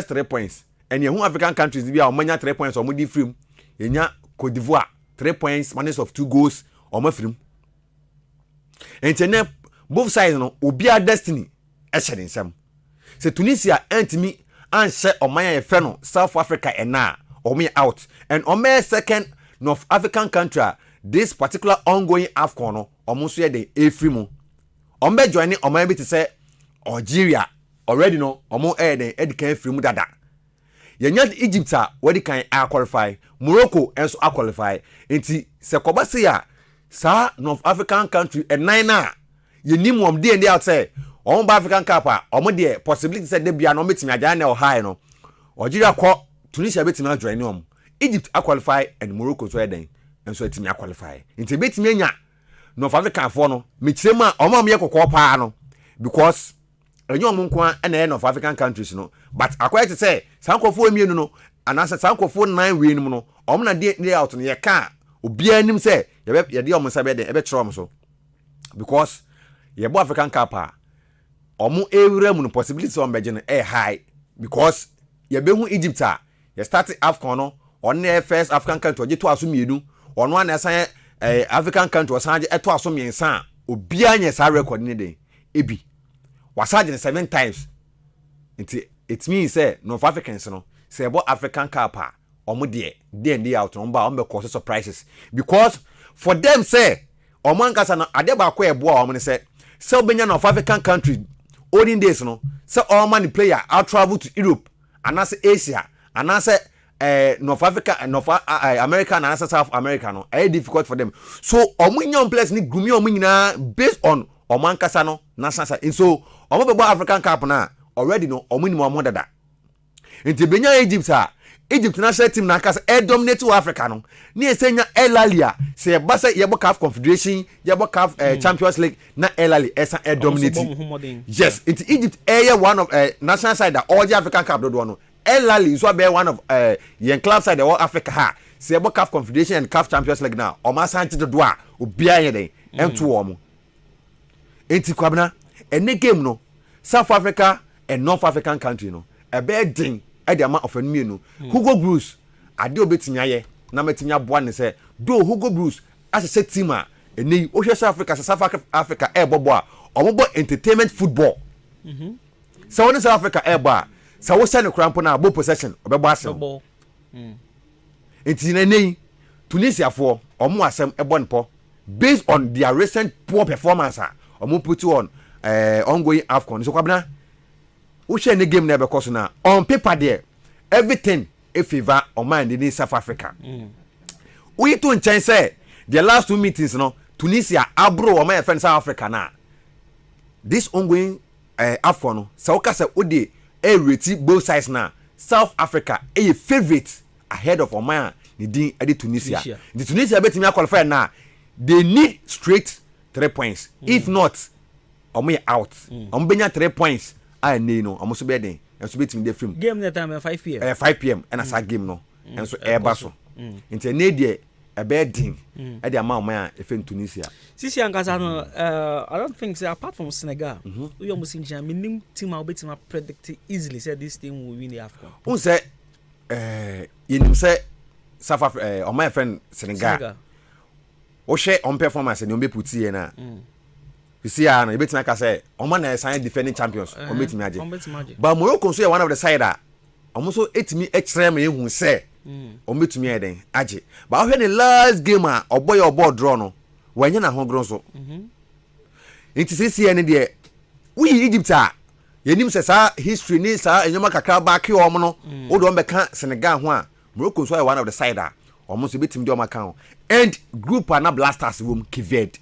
3 points and you African countries be omanya 3 points omo di free enya Cote d'Ivoire 3 points minus of 2 goals omo free and both sides no obi a destiny e share nsam say Tunisia antimi anse omanya ye fe no South Africa na omo out and omo second North African country this particular ongoing AFCON no omo so ye dey free mu ombe joining omo be to say Algeria already no omo can free mu dada yenya Egypt where can qualify Morocco also qualify enti se koba se ya sa North African country and nine na yenim om dey and out say omo African Cup omo dey possibility say dey bia no metimi agya na high no Algeria ko Tunisia betimi join om Egypt qualify and Morocco so eden and so etimi qualify enti betimi anya North African for no michema omo ye kokko pa no because enyo mo nko na North African countries no but akwai to say sankofo emienu no anasa sankofo 9 win no omo na dey out no ye ka obi anim say ye dey omo sabe den ebe trom so because ye bo African Cup omo ewura mu no possibility on beje no high because ye be hu Egypt ye start AFCON no on the first African country je to aso mienu ono na san African country osan je eto aso miensa obi anya sa record ni den ebi wasagye 7 times it means say North Africans no say about African Cup omo de day out on ba on be cause surprises because for them say omo nkasa na ade ba kwa ebo omo ne say obenya North African country olden days no say all man player out travel to Europe and as Asia and as North Africa North America and as South America no difficult for them so omo young players ni gumi omo nyina based on omo nkasa no national and so omo be African Cup na already no omo ni mo dada enti benya Egypt national team na kasa dominate Africa no ni esenya El Ahly say basa yebo CAF Confederation yebo CAF Champions League na El Ahly esa dominate yes it's Egypt one of national side that all the African Cup do no El Ahly is one of yen club side all Africa ha say yebo CAF Confederation and CAF Champions League now o ma santi do a obia ye den ento wo mo enti kwabna ene game no South Africa and North African country no e be din the amount of enemy Hugo Bruce ade obetimi aye na metimi aboa ne say do Hugo Bruce as a set team eni South Africa bobo a omobo entertainment football so when South Africa ba so wo send cramp na bo possession obebo asem enti nene Tunisia for omo asem npo based on their recent poor performance omo put on ongoing AFCON so kwabna we share the game never cost now. On paper there, everything a favor on mind in South Africa. We to in say the last 2 meetings, Tunisia, Abro, or my friend South Africa now. This ongoing AFCON, Sauka say Odi a rate both sides now. South Africa a favorite ahead of Oman, the Tunisia. The Tunisia bet me qualify now. They need straight 3 points. If not, Oman out. Ombenya 3 points. I know I'm also betting and so betting the film game that time 5 p.m. 5 p.m. and as a game no and so airbaso into a a bedding at the amount man if in Tunisia. Sisi Ankasano, I don't think so apart from Senegal, we almost in Germany team I'll bet him predict easily said this team will win the AFCON. Who said in say South Africa or my friend Senegal. O share on performance and you'll be put here now. You see, you bet like I say, Oman is signing defending champions. But Morocco is one of the side that almost 8 me extremely who say, Omit to me then, Aji. But when the last game, or boy or board draw no, when you're not hungry, so it is here and there. We Egypt are. Your name says history needs and you make a car back here or mono, or don't become Senegal one. Morocco is one of the side that almost a bit in your account. And group are not blasters room, Kivet.